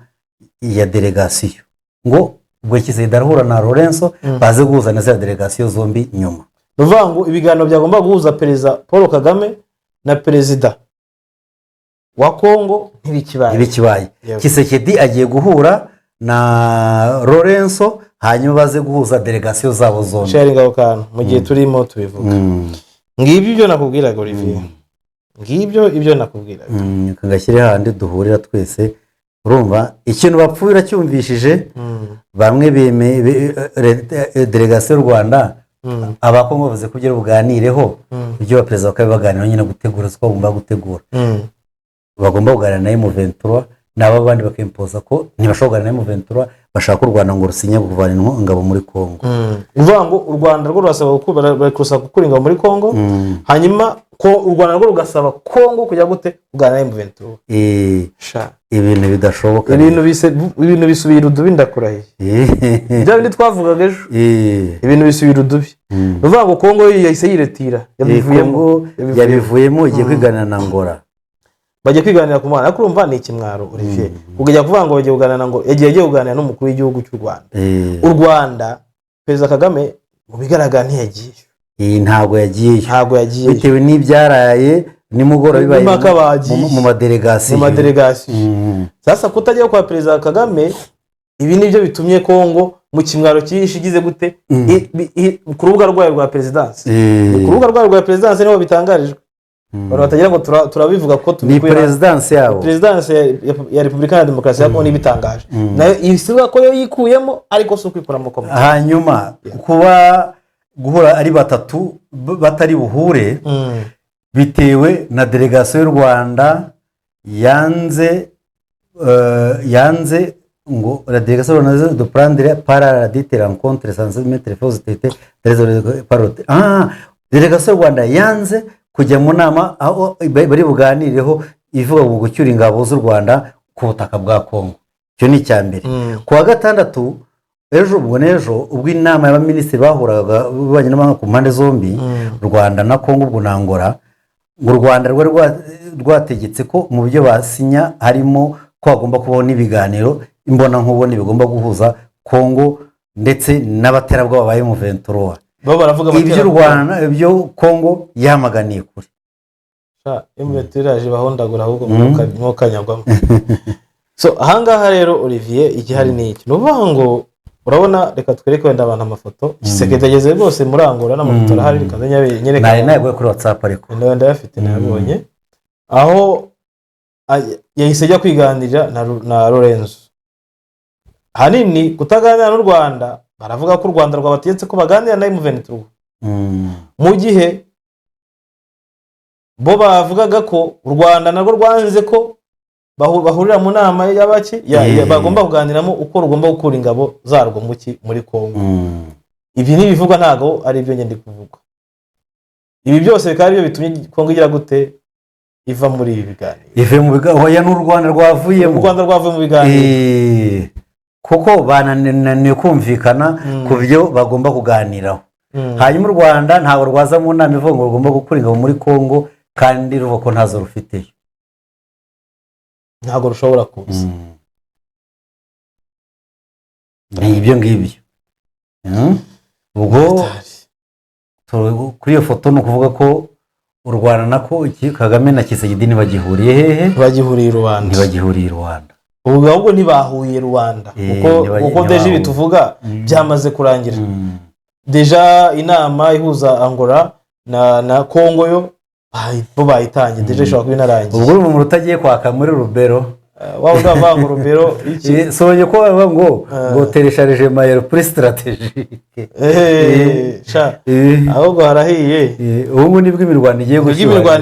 ya delegation, ngo ubwo Tshisekedi arahura na Lourenço baze guhuza na za delegation zombi nyuma. Nuvuga ngo ibiganiro byagomba guhuza Perezida Paul Kagame na Perezida wa Congo ntibikibaye. Tshisekedi agiye guhura na Lourenço hanyuma baze guhuza delegation zabo zombi. Sharing aho kantu mu gihe turimo tubivuga. Ngibyo ibyo nakubwiraga Olivier. Ngibyo ibyo nakubwiraga. Kangashyire handi duhurira twese. Urumva ikintu bapfuira cyumvishije bamwe delegation y'u Rwanda abakongo bavuze kugira ubuganireho ibyo abaperezida bakabibaganira nyine gutegura uko bagomba gutegura. Bagomba kuganira na M23 nabo bandi bakimpoza ko ntibashobora kuganira na M23 bashaka u Rwanda ngo rusinye kuvana ingabo muri Kongo. Uvuga ngo u Rwanda rwo rusaba gukura ingabo muri Kongo, hanyuma ko u Rwanda rwo rugasaba Kongo kujya gute kuganira na M23. Ibintu bidashoboka, ibintu bisubira udubi ndakurahiye. Bya bindi twavugaga ejo, ibintu bisubira udubi. Uvuga ngo Kongo yahise yiretira, yabivuyemo igiye kwiganira na Angola. Bajye kwiganira ku mwana akurumva ni ikimwaro Olivier. Ukajya kuvuga ngo bagiye kuganira ngo yagiye kuganira n'umukuru w'igihugu cy'u Rwanda. U Rwanda Perezida Kagame mu bigaragara ntiyagiye. Ntago yagiye. Bitewe n'ibyaraye nimugora bibaye mu madelegation. Sasa kutajya kwa Perezida Kagame ibi nibyo bitumye Kongo mu kimwaro cyishigize gute ku rubuga rwayo rwa presidence. Ku rubuga rwayo rwa presidence niho bitangarijwe. abantu batagira ngo turabivuga ko ni tubikuye perezidansi yabo perezidansi ya repubulika ya demokarasi ya kongo n'ibitangaje nayo isiga ko yo yikuyemo ariko si ukwikuramo komite. hanyuma kuba guhura ari batatu batari buhure bitewe na delegasiyo y'u Rwanda yanze ngo la délégation de prendre part à la dite rencontre sans mettre faux tête parote délégation y'u Rwanda yanze kujya mu nama aho bari buganireho ivuga ngo gucyura ingabo z'u Rwanda ku butaka bwa Kongo. Icyo ni icya mbere. Ku wa gatandatu ubwo inama y'abaminisitiri bahuraga bibanye n'amahanga ku mpande zombi u Rwanda na Kongo ubwo na Angola ngo u Rwanda rwategetse ko mu byo basinya harimo ko hagomba kubaho n'ibiganiro imbonankubone bigomba guhuza Kongo ndetse n'abaterabwoba ba M23. Ibyo u Rwanda ibyo Kongo yamaganiye kure. M23 bahondagura ahubwo mu kanyagwamo. So ahangaha rero Olivier igihari ni iki nuvuga ngo urabona reka twereke wenda abantu amafoto Tshisekedi ageze rwose muri Angola n'amafoto arahari rikazanya nyereka nayo kuri WhatsApp ariko ndabanda yafite nabonye aho yahise ajya kwiganirira na Lorenzo. Hanini kutaganira n'u Rwanda baravuga ko u Rwanda rwabategetse ko baganira na M23 mu gihe bo bavugaga ko u Rwanda narwo rwanze ko bahurira mu nama y'abaki bagomba kuganiramo uko rugomba gukura ingabo zarwo muri Kongo. Ibi nibivugwa ntago ari ibyo nyende kuvuga. Ibi byose bikaba byo bitumye Kongo igira gute iva muri ibi biganiro. Ive mu biganiro ya n'u Rwanda rwavuye mu biganiro. Kuko bananiwe kumvikana ku byo bagomba kuganiraho. Hanyuma u Rwanda ntago rwaza mu nama ivuga ngo rugomba gukura ingabo muri Kongo kandi ruvuga ko ntazo rufite. Ntago rushobora kuza. Ibyo ngibyo. Ubwo kuri iyo foto no kuvuga ko u Rwanda nako Kagame na Tshisekedi ntibagihuriye hehe? Ntibagihuriye Rwanda. Ubwo ahubwo ntibahuye Rwanda kuko deje bituvuga byamaze kurangira. Deja inama ihuza Angola na Kongo yo bo bayitangiye deje ishobora kuba inarangiye. Ubwo umuntu utagiye kwaka muri Rubero waba udavanga Rubero iki soye ko bavuga ngo teresharije mayero plus strategique ahubwo harahiye ubu nibwo imirwano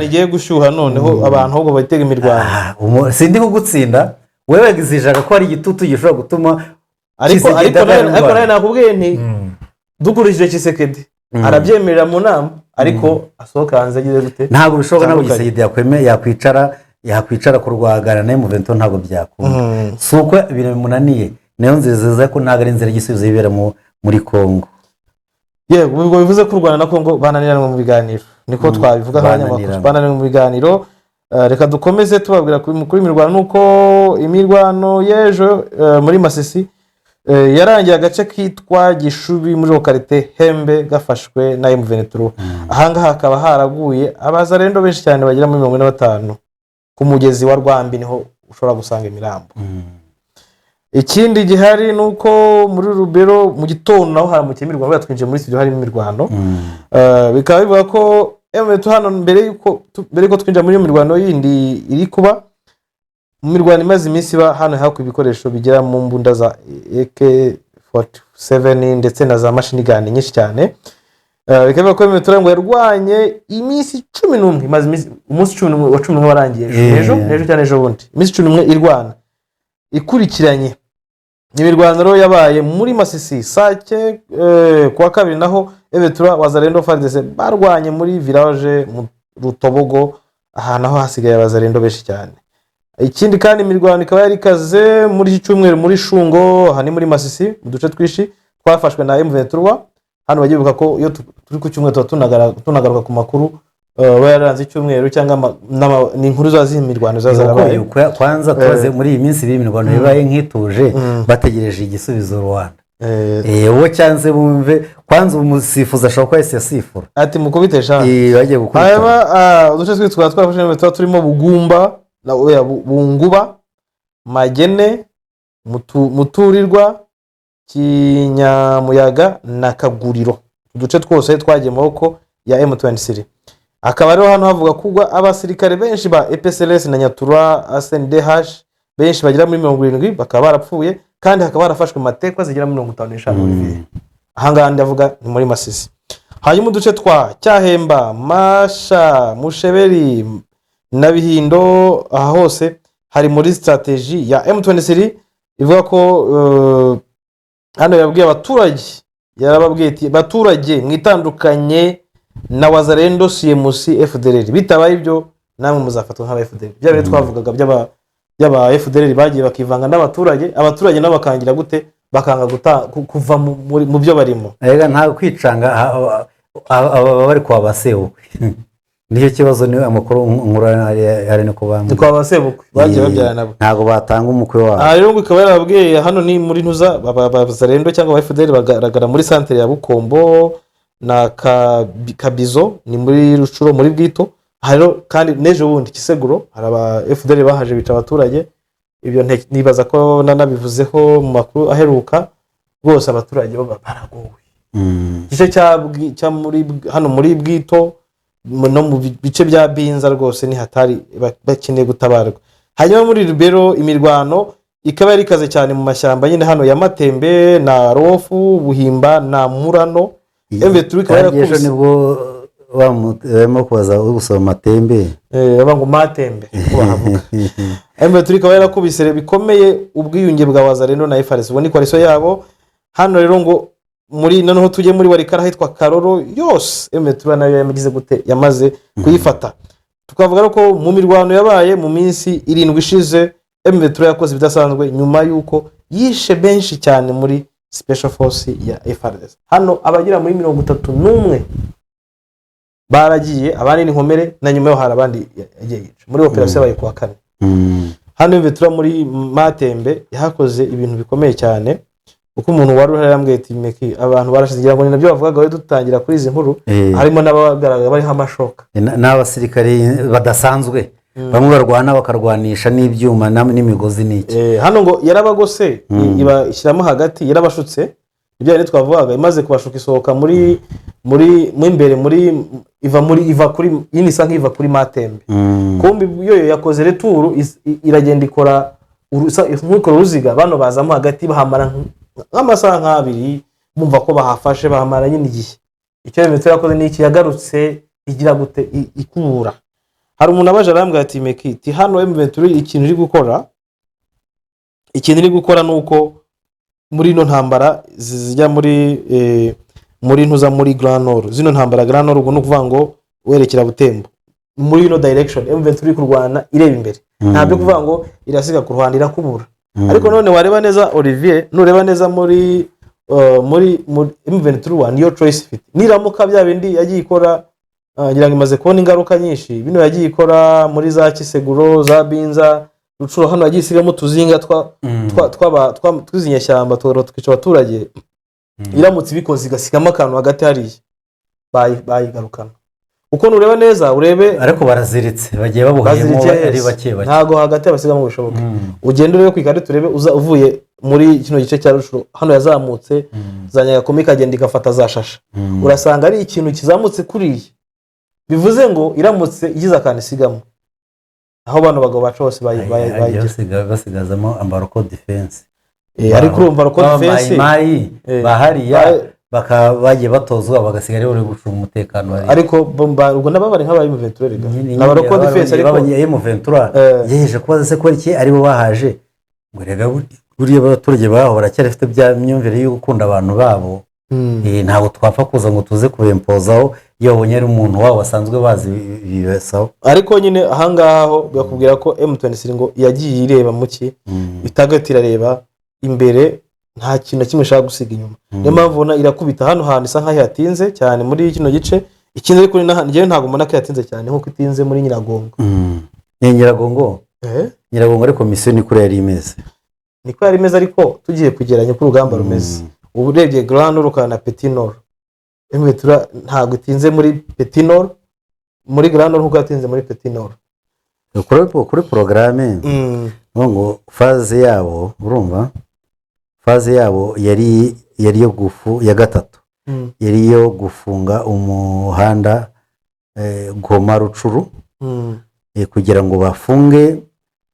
igiye gushyuha noneho abantu ahubwo batega imirwano sindi kugutsinda wewe wagizijaga ko ari igitutu gishobora gutuma ariko nawe nakubwiye nti dukurikije Tshisekedi arabyemerera mu nama ariko asohoka hanze agize gute ntabwo bishoboka nabo Tshisekedi yakwicara ku rwagara na M23 ntabwo byakunda suko ibintu bimunaniye nayo nzizeza ko ntabwo ari inzira igisubizo yibera muri Kongo. Yego ubwo bivuze ko u Rwanda na Kongo bananirana mu biganiro niko twabivuga abanyamakuru bananirana mu biganiro. Reka dukomeze tubabwira kuri imirwano nuko imirwano yejo muri Masisi yarangiye agace kitwa Gishubi muri lokalite Hembe gafashwe na M23. Ahangaha hakaba haraguye abazarendo benshi cyane bagira muri 45 ku mugezi wa Rwambi niho ushobora gusanga imirambo. Ikindi gihari nuko muri Rubero mu gitondo naho haramukiye imirwano batwinje muri studio hari imirwano bikaba bivuga ko M23 hano mbere yuko twinjira muri imirwano yindi iri kuba mu mirwano imaze iminsi ba hano haku ibikoresho bigera mu mbunda za AK47 ndetse na za machine gun nyinshi cyane. Bikaba ko M23 ngo yarwanye iminsi 11 imaze iminsi umunsi 11 warangiye ejo cyane ejo bundi iminsi 11 irwana ikurikiranye. Imirwano rero yabaye muri Masisi Sake kuwa kabiri naho M23 wazarendo FARDC barwanye muri village mu Rutobogo aha naho hasigaye abazarendo benshi cyane. Ikindi kandi imirwano ikaba yari kaze muri iki cyumweru muri Shungo hani muri Masisi mu duce twishi twafashwe na M23. Hano bagibuka ko iyo turi ku cyumweru tunagaruka ku makuru bayaranze icyumweru cyangwa ni inkuru z'imirwano zazarabaye. Kwanza twaze muri iyi minsi b'imirwano bibaye nkituje bategereje igisubizo Rwanda. Wowe cyanze bumve kwanza umusifuza ashobora kwese yasifura ati mukubitesha bagiye gukubita uduce twitwa twafashe n'abatwa turimo Bugumba na Bunguba Magene Muturirwa Kinyamuyaga na Kaguriro. Uduce twose twagiye maboko ya M23. akaba rero hano havuga kugwa abasirikare benshi ba EPSLS na Nyatura SNDH benshi bagera muri 70 bakaba barapfuye kandi hakaba harafashwe matekwa zigera muri 55. Ahangaha ndavuga ni muri Masisi. Hanyuma uduce twa Cyahemba, Masha, Musheberi na Bihindo, aha hose hari muri strategy ya M23 ivuga ko hano yabwiye abaturage, yarababwiye ati baturage mwitandukanye na Wazalendo CMC FDLR, bitabaye ibyo namwe muzafatwa nk'aba FDLR. Bya bire twavugaga by'aba FDLR bagiye bakivanga n'abaturage, abaturage nabo bakangira gute, bakanga kuva mu byo barimo. Ega nta kwicanga aba bari kwa basebukwe. Niyo kibazo ni amakuru nkura no kubanga. Kwa basebukwe bagiye babyara nabo. Ntago batanga umukwe wabo. Rero ngo ikaba yarababwiye hano ni muri ntuza Wazalendo cyangwa aba FDLR bagaragara muri centre ya Bukombo na Kabizo ni muri Rucuro muri Bwito. Haro kandi nejo bundi Kiseguro hari aba FDLR bahaje bica abaturage. Ibyo nibaza ko nanabivuzeho mu makuru aheruka, bose abaturage baragowe. Gice cya muri hano muri Bwito no mu bice bya Binza rwose ni hatari bakeneye gutabarwa. Hanyuma muri Rubero imirwano ikaba yarikaze cyane mu mashyamba nyine hano ya Matembe na Rofu Buhimba na Murano. M23 ikaba yarakubise nibwo barimo kubaza gusoma Matembe, ngo Matembe kubahavuga. M23 ikaba yarakubise bikomeye ubwiyunge bwa Wazalendo na FARDC, ubwo ni koalition yabo. Hano rero ngo muri noneho tujye muri Warikara hitwa Karoro yose M23 nayo yamagize gute, yamaze kuyifata. Tukavuga ko mu mirwano yabaye mu minsi 7 ishize M23 yakoze bidasanzwe nyuma yuko yishe benshi cyane muri special force ya FARDC. Hano abagira muri 31 baragiye, abandi ni nkomere, na nyuma yo hari abandi yagiye yica muri operation yabaye kwa kane. Hano M23 muri Matembe yahakoze ibintu bikomeye cyane, uko umuntu wari yarambwiye ati meki abantu barashize ngo ni nabyo bavugaga we dutangira kuri izi nkuru, harimo n'abagaragara bari hamashoka n'abasirikare badasanzwe, bamwe barwana bakarwanisha n'ibyuma n'imigozi n'iki. Hano ngo yarabagose ibashyiramo hagati, yarabashutse ibyo yari twavugaga, imaze kubashuka isohoka muri imbere muri iva kuri inisa nk'iva kuri Matembe. Kumbi yo yakoze retour iragenda ikora nk'uko ruziga, bano bazamo hagati bahamara nk'amasaha nk'abiri, bumva ko bahafashe bahamara nyine igihe. Icyo M23 yakoze ni iki, yagarutse igira gute ikura. Hari umuntu abaje arambwira ati meki ti hano M23 ikintu iri gukora nuko muri no ntambara zijya muri ntuza muri Grand Nord, zino ntambara Grand Nord ubwo no kuvuga ngo werekera Butembo muri no direction M23 kurwana ireba imbere, ntabyo kuvuga ngo irasiga ku Rwanda irakubura. Ariko none wareba neza Olivier, nureba neza muri M23 niyo choice fit, niramuka bya bindi yagiye ikora ngira ngo imaze kubona ingaruka nyinshi. Bino yagiye ikora muri za Kiseguro za Binza Rucuro, hano yagiye isigamo tuzinga twizinyeshyamba twica abaturage. Iramutse ibikoze igasigamo akantu hagati hariya bayigarukana. Uko nureba neza urebe ariko baraziritse bagiye babuhiyemo ari bake ntago hagati abasigamo bishoboka. Ugenda urebe ku ikari turebe uvuye muri kino gice cya Rucuro, hano yazamutse zanyaga komika agenda igafata za Shasha, urasanga ari ikintu kizamutse kuriye, bivuze ngo iramutse igize akantu isigamo aho bano bagabo bacu bose basigazamo ambaroko defense. Ariko urumva roko defense bahariya bagiye batozwa bagasigara bari gucunga umutekano ari. Ariko ubwo nababari nk'abaye M23 rega n'abaroko defense, ariko M23 yeje kubaza se ko iki ari bo bahaje ngo rega buriya abaturage baho baracyafite bya myumvire yo gukunda abantu babo. Ntabwo twapfa kuza ngo tuze kubempozaho iyo abonye ari umuntu wabo basanzwe bazi bibesaho. Ariko nyine ahangaho bakubwira ko M23 ngo yagiye ireba muki itagatira reba imbere, nta kintu kimwe shaka gusiga inyuma. Niyo mpamvu ubona irakubita hano hantu isa nkaho yatinze cyane muri kino gice. Ikindi ariko ngiye ntabwo mbona ko yatinze cyane nkuko itinze muri Nyiragongo. Nyiragongo Nyiragongo ariko mission ni kuri yari imeze, niko yari imeze, ariko tugiye kugeranya ku rugamba rumeze. Ubu urebye Grand Nord na Petit Nord, M23 ntabwo itinze muri Petit Nord, muri Grand Nord nkuko yatinze muri Petit Nord. Kuri programme ngo phase yabo urumva, phase yabo yari yo gufu ya gatatu, yari yo gufunga umuhanda Goma Rucuru Mm. kugira ngo bafunge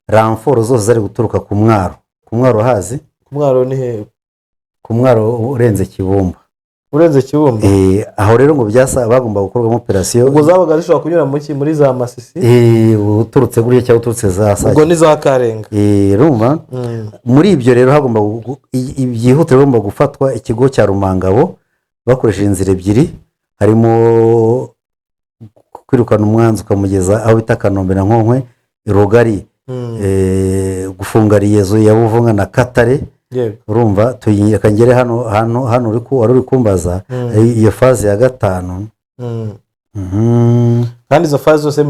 ramforo zose zari guturuka ku mwaro hazi ku mwaro ni he? ku mwaro urenze Kibumba urenze Kibumba. Aho rero ngo bagomba gukorwamo operasiyo ubwo zabaga zishobora kunyura muri za Masisi uturutse guriya cyangwa uturutse za Sake ubwo ni za Karenga. Rumva muri ibyo rero hagomba byihutirwa hagomba gufatwa ikigo cya Rumangabo bakoresheje inzira ebyiri, harimo kwirukana umwanzi ukamugeza aho bita Kanombe na Nkonkwe, Rugari, gufunga Riyezo ya Buvunga na Katare. Urumva tuyireka ngere hano uri kumbaza iyo faze ya 5. kandi izo faze zose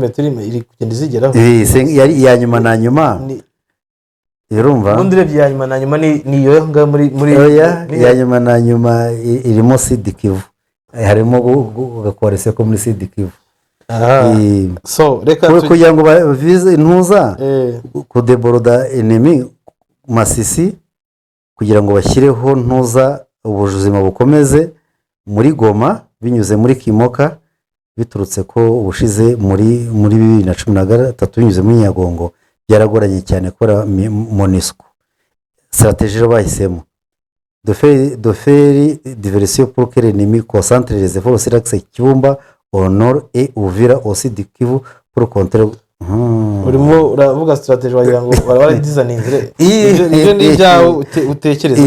iri kugenda zigeraho ya nyuma na nyuma. Urumva ubundi urebye ya nyuma na nyuma ni iyo ngaho muri ya nyuma na nyuma irimo Sud Kivu, harimo gakorese ko muri Sud Kivu. So reka kugira ngo bavize intuza kudeboroda enemy Masisi, kugira ngo bashyireho ntuza ubujuzima bukomeze muri Goma binyuze muri Kimoka, biturutse ko ubushize muri 2013 binyuze muri Nyagongo byaragoranye cyane kora MONUSCO. Stratégie rero bahisemo de faire diversion pour que l'ennemi concentre les efforts sur l'axe Kibumba au nord et Uvira au sud du Kivu pour contrer. urimo uravuga strategy wagira ngo baradesigninze ibyo ni ibyawe utekereza.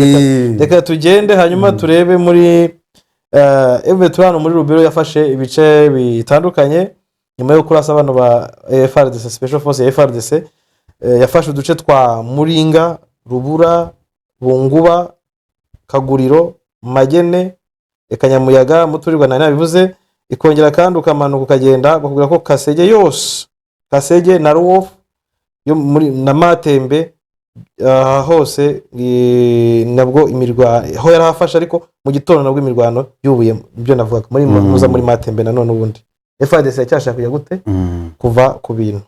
Reka tugende hanyuma turebe muri M23 muri Rubero yafashe ibice bitandukanye nyuma yo kurasa abantu ba FARDC Special Force ya FARDC. Yafashe uduce twa Muringa, Rubura, Bunguba, Kaguriro, Magene, Kanyamuyaga, Muturirwa na nabivuze, ikongera kandi ukamanuka ukagenda bakubwira ko Kasege na Ruwofu yo muri na Matembe hose nabwo imirwano ho yarafashe, ariko mu gitondo nabwo imirwano yubuye ibyo navuga muri muza muri Matembe na none ubundi FARDC cyashaka kujya gute kuva ku bintu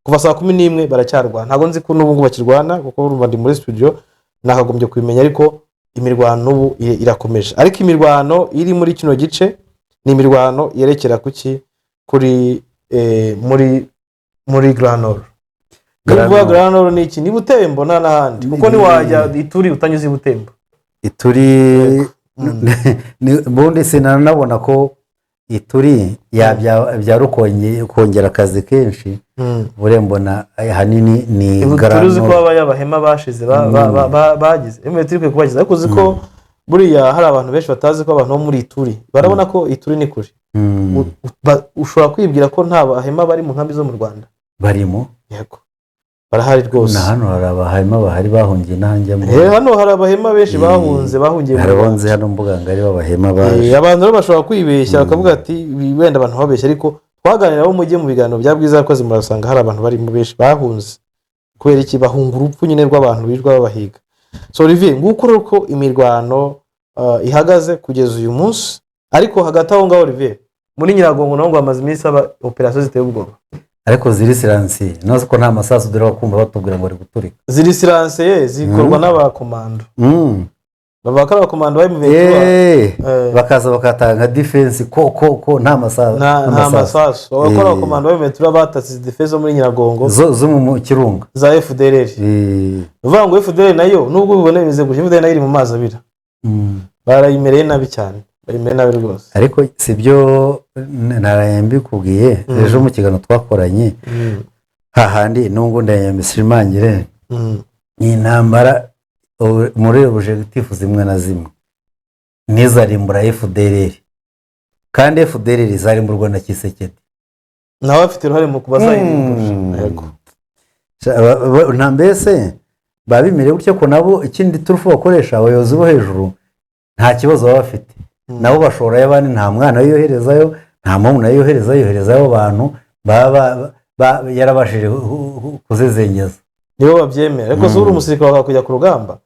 kuva saa 11 baracyarwana. Ntago nzi ko n'ubu ngo bakirwana kuko urumva ndi muri studio nakagombye kubimenya, ariko imirwano ubu irakomeje. Ariko imirwano iri muri kino gice ni imirwano yerekera kuki kuri muri Grand Nord. Grand Nord ni iki? Ni Butembo n'ahandi kuko ni wajya Ituri utanyuze Butembo. Ituri bundi sinanabona ko Ituri bya rukonye kongera akazi kenshi. Burembona hanini ni Grand Nord. Turuzi ko abahema bashize bagize M23 kubagiza, ariko uziko buriya hari abantu benshi batazi ko abantu bo muri Ituri barabona ko Ituri ni kuri. Ushobora kwibwira ko nta bahema bari mu nkambi zo mu Rwanda. Barimo yego barahari rwose. Na hano hari abahema bahari bahungiye nanjye hano hari abahema benshi bahungiye harabonze hano mbuga ngari babahema baje. Abantu rero bashobora kwibeshya bakavuga ati wenda abantu babeshya, ariko twaganira bo mujye mu biganiro bya bwiza yakoze murasanga hari abantu bari mu benshi bahunze kubera iki bahunga urupfu nyine rw'abantu birwa babahiga. So Olivier, nguko uko imirwano ihagaze kugeza uyu munsi, ariko hagati aho ngaho Olivier muri Nyiragongo naho ngo amaze iminsi aba operation ziteye ubwoba, ariko ziri siransi noze ko nta masasu dore bakumva batubwira ngo ari guturika. Ziri siransi zikorwa n'abakomando babaka abakomando b'M23 bakaza bakatanga defense ko nta masasu abakora abakomando b'M23 batatse defense muri Nyiragongo zo mu kirunga za FDLR. Uvuga ngo FDLR nayo nubwo bibone bize gusha FDLR nayo iri mu mazi abira barayimereye nabi cyane, bayimereye nabi rwose. Ariko sibyo narayembi kubwiye ejo mu kigano twakoranye hahandi nungu ndayamisrimangire ni intambara muri objectif zimwe na zimwe nizarimbura FDLR, kandi FDLR zarimburwa na Kisekedi nawe afite uruhare mu kubazayirimbura. Yego nta mbese babimire gutyo ko nabo ikindi turufu bakoresha abayobozi bo hejuru nta kibazo baba bafite, nabo bashora y'abandi nta mwana yoherezayo nta muntu yoherezayo abantu baba yarabashije kuzezengeza nibo babyemera, ariko sura umusirikare bakakujya ku rugamba.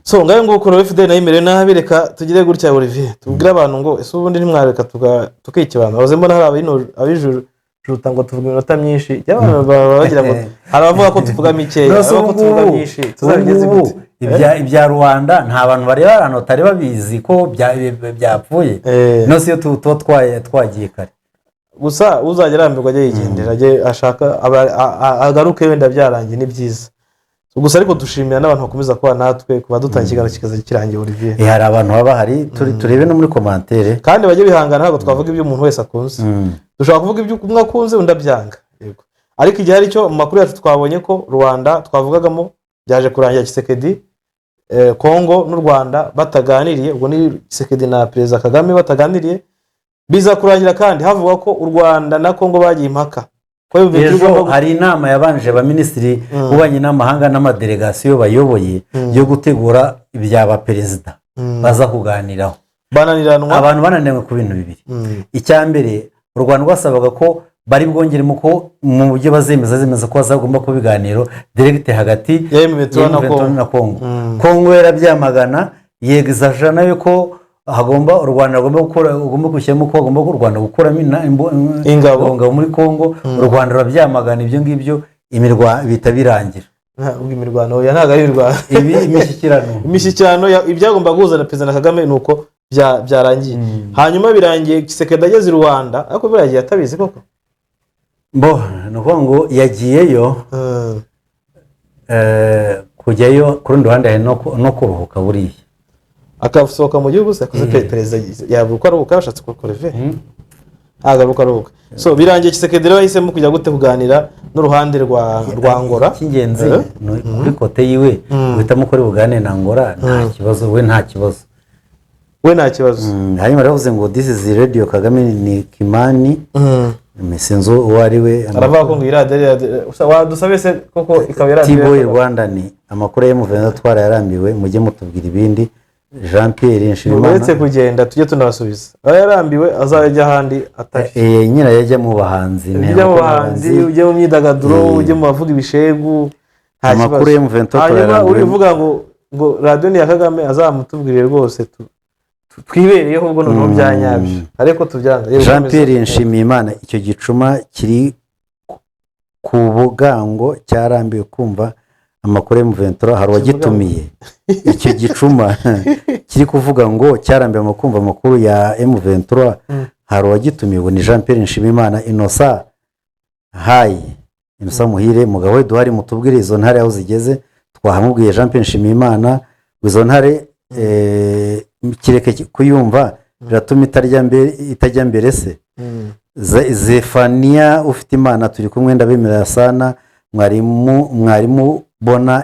So ngaye ngo ukora FDL nayo imereye nabi, reka tugire gutya Olivier tubwire abantu ngo ese ubundi ntimwareka tukikibana bazemo hari abijuru ngo tuvuga iminota myinshi y'abantu bagira ngo haravuga ko tuvuga mikeya ariko tuvuga myinshi tuzabigeze gute. Ibya Rwanda nta bantu bari baranotari babizi ko byapfuye no siyo twagiye kare gusa uzajya arambirwa ajya yigendera ajye ashaka agaruke wenda byarangiye ni byiza gusa ariko dushimira n'abantu bakomeza kuba natwe kuba dutanga ikiganiro kikaza kirangiye Olivier hari abantu baba bahari turebe no muri komantere kandi bajye bihangana ntabwo twavuga ibyo umuntu wese akunze dushobora kuvuga ibyo umwe akunze undi abyanga ariko igihe ari cyo mu makuru yacu twabonye ko Rwanda twavugagamo byaje kurangira Tshisekedi Kongo n'u Rwanda bataganiriye ubwo ni Tshisekedi na Perezida Kagame bataganiriye biza kurangira kandi havuga ko u Rwanda na Kongo bagiye impaka ejo hari inama yabanje abaminisitiri b'ububanyi n'amahanga n'amadelegasiyo bayoboye yo gutegura ibyaba perezida baza kuganiraho bananiranwa abantu bananiranwe ku bintu bibiri icya mbere u Rwanda rwasabaga ko bari bwongeremo ko mu buryo bazemeza ko bazagomba kuba ibiganiro direkite hagati ya M23 na Kongo Kongo yarabyamagana yegeza nayo ko hagomba u Rwanda ugomba gushyiramo ko hagomba u Rwanda gukuramo ingabo muri Kongo u Rwanda rurabyamagana ibyo ngibyo bita birangira ntabwo imirwano ntabwo ari imishyikirano ibyagomba guhuza na Perezida Kagame ni uko byarangiye hanyuma birangiye Tshisekedi ageze i Rwanda ariko biragiye atabizi koko ni ukuvuga ngo yagiyeyo kujyayo ku rundi ruhande hari no kuruhuka buriya akasohoka mu gihugu se akoze perezida yavuga ko aruhuka yashatse gukora ive agaruka aruhuka so birangiye Tshisekedi rero yahisemo kujya gute kuganira n'uruhande rwa Angola cy'ingenzi kuri kote yiwe uhitamo ko ari buganire na Angola nta kibazo we nta kibazo hanyuma aravuze ngo this is Radio Kagame ni Kimani Mesenzo uwo ari we aravuga ko ngo iradiyo wadusabe se koko ikaba iradiyo Tiboy Rwanda ni amakuru ya M23 twarayarambiwe mujye mutubwira ibindi Jean Pierre Nshimimana uretse kugenda tujye tunabasubiza yarambiwe azajya ahandi atari nyina yajya mu bahanzi ujye mu myidagaduro ujye mu bavuga ibishegu amakuru ya M23 hanyuma urivuga ngo radio ni ya Kagame azamutubwirire rwose twibereyeho ubwo no byanyabyo ariko tubyanga Jean Pierre Nshimimana icyo gicuma kiri ku bugango cyarambiwe kumva amakuru ya M23 hari wagitumiye icyo gicuma kiri kuvuga ngo cyarambiwe mu kumva amakuru ya M23 hari wagitumiye ni Jean Pierre Nshimimana Innocent Muhire mugabo we duhari mutubwire izo ntare aho zigeze twahamubwiye Jean Pierre Nshimimana izo ntare kireke kuyumva biratuma itajya mbere se Zefania ufite Imana turi kumwe ndabemerera sana mwarimu bona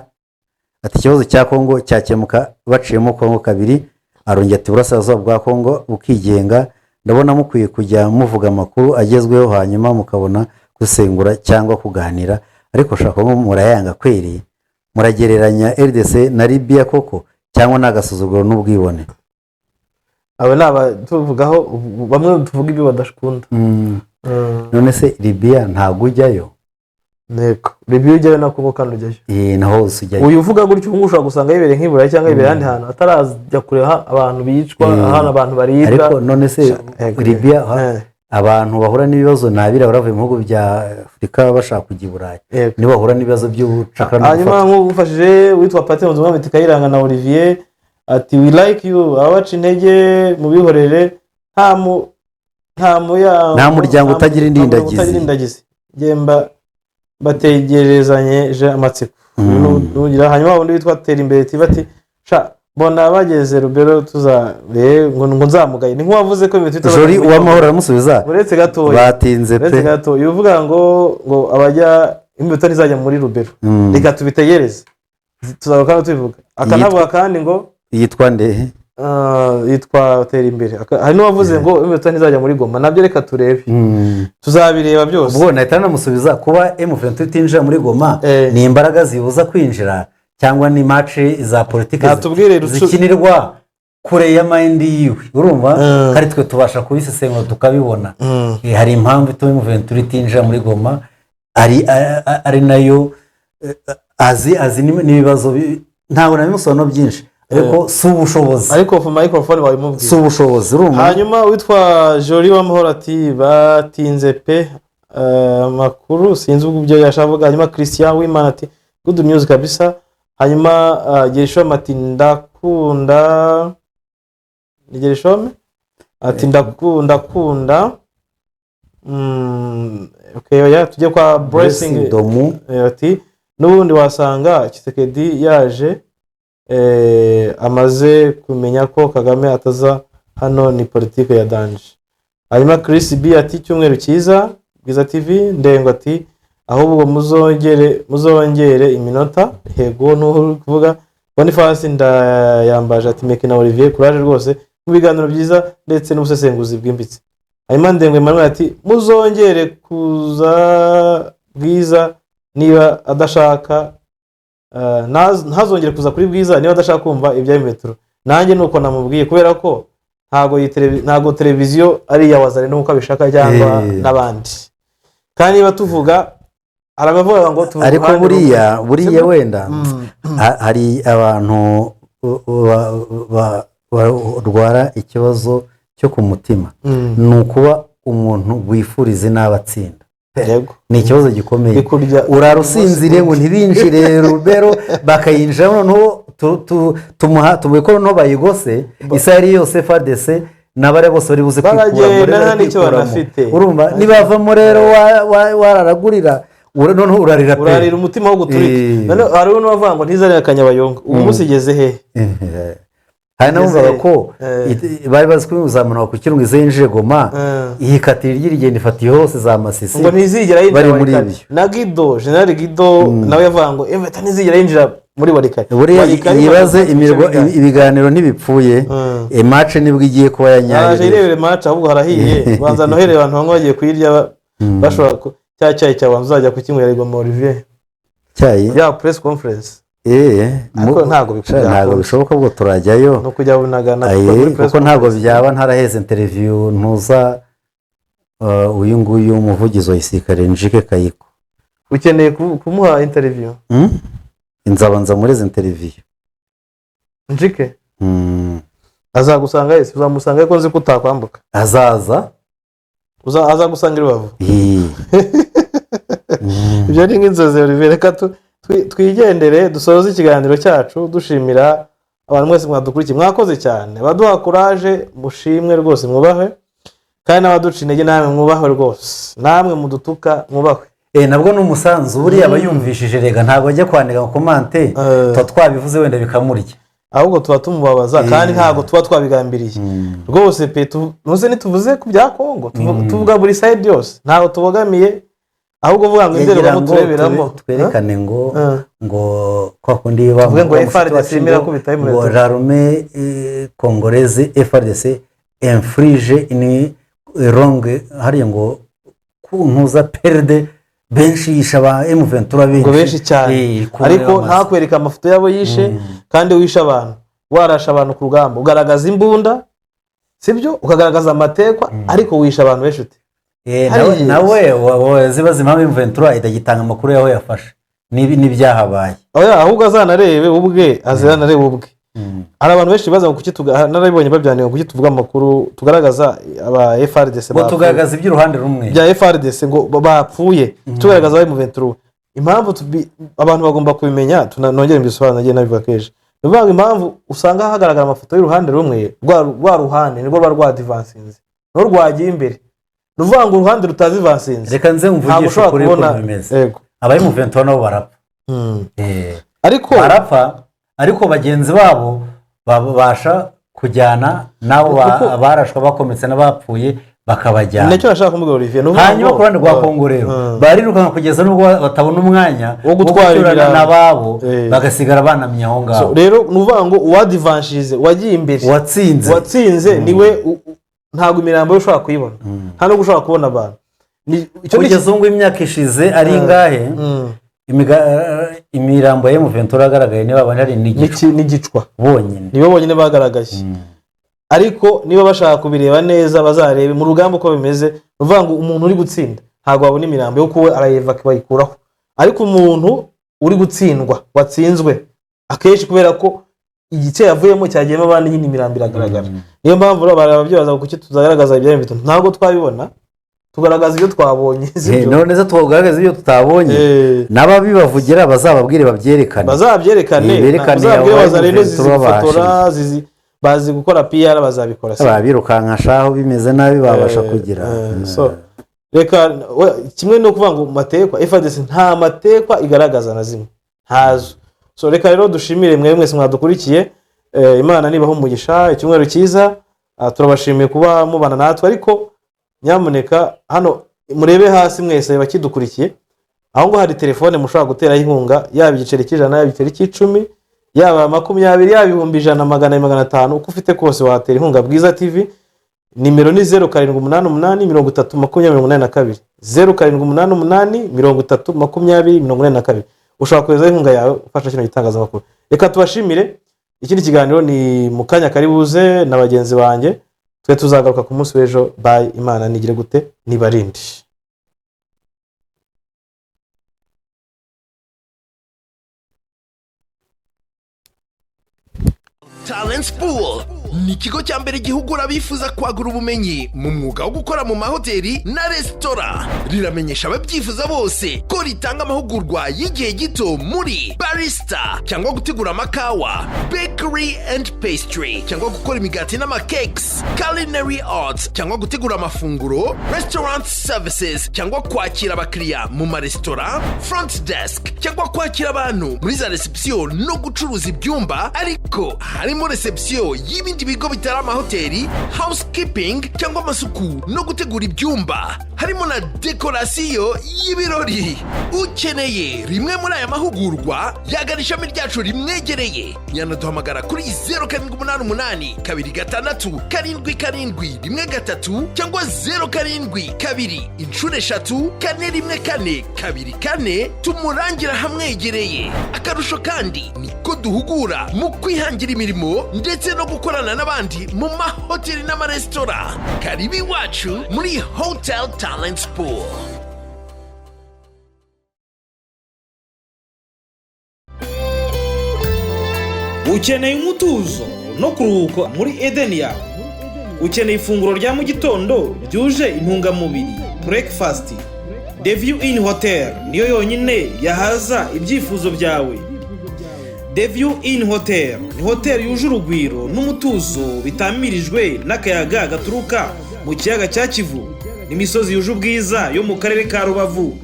ati ikibazo cya Kongo cyakemuka baciyemo Kongo kabiri arongera ati burasirazuba bwa Kongo bukigenga ndabona mukwiye kujya muvuga amakuru agezweho hanyuma mukabona gusengura cyangwa kuganira ariko shaka ngo murayanga kweri muragereranya RDC na Libya koko cyangwa nagasuzuguro n'ubwibone aba naba tuvugaho bamwe tuvuga ibyo badashukunda none se Libya ntago ujyayo nteko Libya ujyayo na Kongo kandi ujyayo naho usujyayo uyu uvuga gutyo ushobora gusanga yibereye nk'iburayi cyangwa yibereye ahandi hantu atarajya kureba abantu bicwa ahantu abantu baribwa ariko none se Libya abantu bahura n'ibibazo nabira baravuye mu bihugu bya Afurika bashaka kujya i Burayi nibo bahura n'ibibazo by'ubucakara hanyuma nk'ufashije witwa Patrick Nzumwamiti Kayiranga na Olivier ati we like you abaca intege mu bihorere nta muryango utagira indindagizi gemba bategerezanye amatsiko hanyuma undi witwa Tera imbere tibati bona bageze Rubero tuzabe ngo nzamugaye ni nk'uwavuze ko ibintu Jori uwamahoro aramusubiza uretse gatoya batinze pe uretse gatoya uvuga ngo abajya imbuto ntizajya muri Rubero reka tubitegereze tuzaruka tubivuga akanavuga kandi ngo yitwa nde yitwa Tera imbere hari n'uwavuze ngo imbuto ntizajya muri Goma nabyo reka turebe tuzabireba byose ubwo nahita namusubiza kuba M23 itinjira muri Goma ni imbaraga zibuza kwinjira cyangwa ni match za politike zikinirwa kure ya mind yiwe urumva kandi twe tubasha kubisesengura tukabibona hari impamvu ituma M23 itinjira muri Goma ari nayo azi n'ibibazo ntabwo nabimusobanuro byinshi ariko si ubushobozi ariko ku microphone babimubwiye si ubushobozi urumva hanyuma witwa Jori w'amahoro ati batinze pe makuru sinzi ubwo yashavuga hanyuma Christian Wimana ati good news kabisa hanyuma Gerishome ati ndakunda ni Gerishome ati ndakunda okay, tujye kwa Blessing Blessing Domu. ati n'ubundi wasanga Tshisekedi yaje amaze kumenya ko Kagame ataza hano ni politike ya danje. Hanyuma Chris B ati cyumweru cyiza Bwiza TV Ndengo ati ahubwo muzongere iminota yego no kuvuga Boniface ndayambaje ati Meki na Olivier courage rwose mu biganiro byiza ndetse n'ubusesenguzi bwimbitse. Hanyuma Ndengo Emmanuel ati muzongere kuza Bwiza niba adashaka ntazongere kuza kuri Bwiza niba adashaka kumva ibya metro. Nanjye nuko namubwiye kubera ko ntago televiziyo ari ya wazare nuko abishaka cyangwa n'abandi. Kandi niba tuvuga arabavuga ngo tuvuga ariko buriya wenda hari abantu barwara ikibazo cyo ku mutima ni ukuba umuntu wifuriza n'abatsinda. Ni ikibazo gikomeye urarusinzire ngo ntibinjire rubero bakayinjira noneho tumwikora no bayigose isari yose FARDC nabare bose bari buze kwikuramo urumva nibavamo rero wararagurira noneho urarira umutima wo guturika none hariho n'abavuga ngo ntizarira Kanyabayonga ubu musigeze he hari n'abumvaga ko bari bazi ko uzamana ku kirungu izinjije Goma ihikatira ry'irigenda ifatiye hose za Masisi ngo ntizigera yinjira na Guido General Guido nawe yavuga ngo Eveta ntizigera yinjira muri Warikari yibaze ibiganiro ntibipfuye match nibwo igiye kuba yanyaye irebere match ahubwo harahiye banza nohere abantu bamwe bagiye kuyirya bashobora cyayi cyabantu uzajya kukinywera Goma Olivier cyayi ya press conference ntabwo bishoboka ubwo turajyayo no kujya bunagana kuko ntabwo byaba ntaraheze interview ntuza uyu nguyu umuvugizi wa isikare Njike Kayiko ukeneye kumuha interview inzabanza muri izi interview Njike azagusanga yese uzamusanga ko nzi ko utakwambuka azaza azagusanga Rubavu ibyo ni nk'inzozi Olivier reka twigendere dusoze ikiganiro cyacu dushimira abantu mwese mwadukurikiye mwakoze cyane baduha courage mushimwe rwose mwubahe kandi n'abaduca intege namwe mwubahe rwose namwe mudutuka mwubahe nabwo n'umusanzu buriya abayumvishije rega ntabwo ajya kwandika mu komante tuba twabivuze wenda bikamurya ahubwo tuba tumubabaza kandi ntabwo tuba twabigambiriye rwose pe ntuze nituvuze ku bya Kongo tuvuga buri side yose ntabwo tubogamiye ahubwo vuga ngo indero tureberamo twerekane ngo kwa kundi bavuga ngo FARDC imira ko bitaye muri ngo l'armée congolaise FARDC inflige une longue hariya ngo kuntuza perde benshi yisha ba M23 benshi cyane ariko nta kwereka amafoto yabo yishe kandi wisha abantu warasha abantu ku rugamba ugaragaza imbunda sibyo ukagaragaza amatekwa ariko wisha abantu benshi nawe zibaza impamvu M23 itagitanga amakuru yaho yafashe n'ibyahabaye ahubwo azanarebe ubwe hari abantu benshi baza kuki narabibonye babyaniye kuki tuvuga amakuru tugaragaza aba FARDC ngo tugaragaza iby'uruhande rumwe bya FARDC ngo bapfuye tugaragaza aba M23 impamvu abantu bagomba kubimenya tunongera imbisobanuro nagiye nabivuga keje bivuga impamvu usanga hagaragara amafoto y'uruhande rumwe rwa ruhande nirwo rwa advances no rwagiye imbere ruvuga ngo uruhande rutazi vansinze reka nze mvugishe kuri ko bimeze abaye mu 21 nabo barapfa ariko barapfa ariko bagenzi babo babasha kujyana nabo barashwa bakometse n'abapfuye bakabajyana nicyo nashaka kumubwira Olivier hanyuma ku ruhande rwa Kongo rero barirukanka kugeza nubwo batabona umwanya wo gutwarira nababo bagasigara banamye aho ngaho rero nuvuga ngo uwadivanshije wagiye imbere watsinze niwe ntago imirambo ushobora kuyibona nta no gushobora kubona abantu kugeza ngo imyaka ishize ari ingahe imirambo ya M23 agaragaye niba abandi ari n'igicwa bonyine nibo bonyine bagaragaye ariko niba bashaka kubireba neza bazarebe mu rugamba uko bimeze uvuga ngo umuntu uri gutsinda ntago wabona imirambo yo kuwe arayeva bayikuraho ariko umuntu uri gutsindwa watsinzwe akenshi kubera ko igice yavuyemo cyagiyemo abandi nyine imirambo iragaragara niyo mpamvu barababyibaza kuki tuzagaragaza ibya M23 ntago twabibona tugaragaza ibyo twabonye none se tugaragaza ibyo tutabonye n'ababibavugira bazababwire babyerekane bazarene zifotora bazi gukora PR bazabikora babirukanka shaho bimeze nabi babasha kugira reka kimwe no kuvuga ngo matekwa FARDC nta matekwa igaragaza na zimwe ntazo. So reka rero dushimire mwe mwese mwadukurikiye, Imana nibaho umugisha, icyumweru cyiza, turabashimiye kuba mubana natwe, ariko nyamuneka hano murebe hasi mwese bakidukurikiye, aho ngo hari telefone mushobora guteraho inkunga, yaba igiceri cy'ijana, yaba igiceri cy'icumi, yaba 20, yaba ibihumbi 100, 100, 500, uko ufite kose watera inkunga Bwiza TV. Nimero ni 0788 302042 ushobora kohereza inkunga yawe ufasha kino gitangazamakuru. Reka tubashimire, ikindi kiganiro ni mu kanya kari buze na bagenzi banjye, twe tuzagaruka ku munsi w'ejo. Bye, Imana nigire gute nibarindi. Talents Pool ni ikigo cya mbere gihugura abifuza kwagura ubumenyi mu mwuga wo gukora mu mahoteli na resitora. Riramenyesha ababyifuza bose ko ritanga amahugurwa y'igihe gito muri barista cyangwa gutegura amakawa, bakery and pastry cyangwa gukora imigati n'amakekes, culinary arts cyangwa gutegura amafunguro, restaurant services cyangwa kwakira abakiriya mu maresitora, front desk cyangwa kwakira abantu muri za reception no gucuruza ibyumba, ariko harimo reception y'ibindi bigo bitari amahoteli, housekeeping cyangwa amasuku no gutegura ibyumba, harimo na dekorasiyo y'ibirori. Ukeneye rimwe muri aya mahugurwa yagana ishami ryacu rimwegereye, yanaduhamagara kuri 0788 256 7713 cyangwa 0722 inshuro 3 414 24 tumurangira hamwegereye. Akarusho kandi niko duhugura mu kwihangira imirimo ndetse no gukorana n'abandi mu mahoteli n'amaresitora. Karibu iwacu muri Hotel Talents Pool. Ukeneye umutuzo no kuruhuka muri Eden yawe? Ukeneye ifunguro rya mu gitondo ryuje intungamubiri, breakfast? The View Inn Hotel niyo yonyine yahaza ibyifuzo byawe. The View Inn Hotel ni hotel yuje urugwiro n'umutuzo bitamirijwe n'akayaga gaturuka mu kiyaga cya Kivu n'imisozi yuje ubwiza yo mu karere ka Rubavu.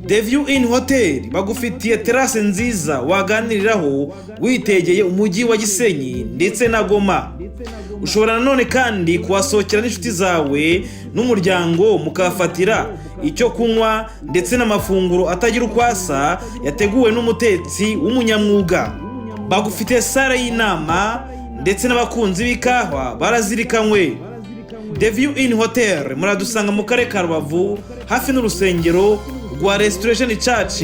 The View Inn Hotel bagufitiye terrasse nziza waganiriraho witegeye umujyi wa Gisenyi ndetse na Goma. Ushobora nanone kandi kuhasohokera n'inshuti zawe n'umuryango mukafatira icyo kunywa ndetse n'amafunguro atagira ukwasa yateguwe n'umutetsi w'umunyamwuga. Bagufitiye sale y'inama ndetse n'abakunzi b'ikawa barazirikanywe. The View Inn Hotel muradusanga mu karere ka Rubavu hafi n'urusengero rwa Restoration Church.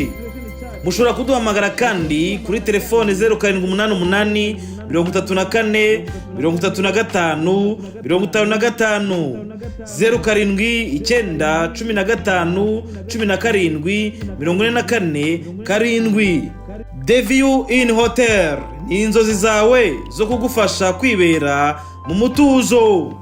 Mushobora kuduhamagara kandi kuri telefone 0788 34 35 55 07 9 15 17 44 7. The View Inn Hotel ni inzozi zawe zo kugufasha kwibera mu mutuzo.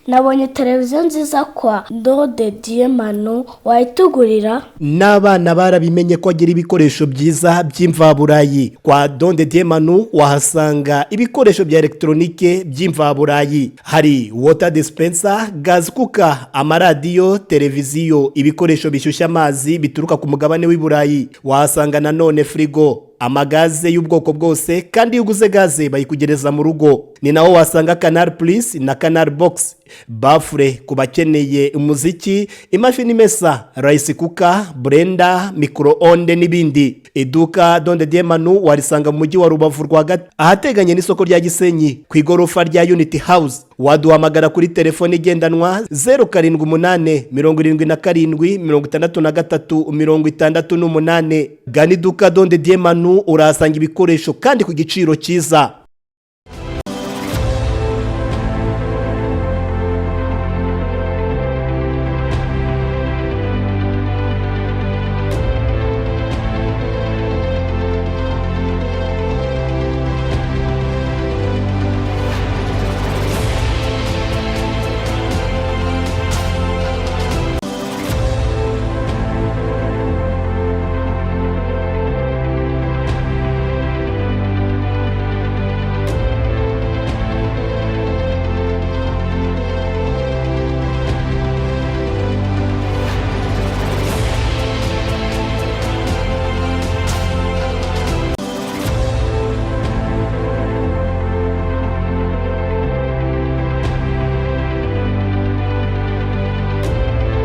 Nabonye televiziyo nziza kwa Dode Diemano, wayitugurira? N'abana barabimenye ko agira ibikoresho byiza by'imvaburayi. Kwa Dode Diemano wahasanga ibikoresho bya elektronike by'imvaburayi. Hari water dispenser, gas cooker, amaradiyo, televiziyo, ibikoresho bishyushya amazi bituruka ku mugabane w'Iburayi. Wahasanga nanone frigo, amagaze y'ubwoko bwose, kandi iyo uguze gaze bayikugereza mu rugo. Ni naho wasanga Canal Plus na Canal Box, bafure ku bakeneye umuziki, imashini imesa, rice cooker, blender, micro-onde n'ibindi. Iduka Dode Diemano warisanga mu mujyi wa Rubavu rwagati ahateganye n'isoko rya Gisenyi ku igorofa rya Unity House. Waduhamagara kuri telefone igendanwa 0788 77 63 68. Gana iduka Dode Diemano urahasanga ibikoresho kandi ku giciro cyiza.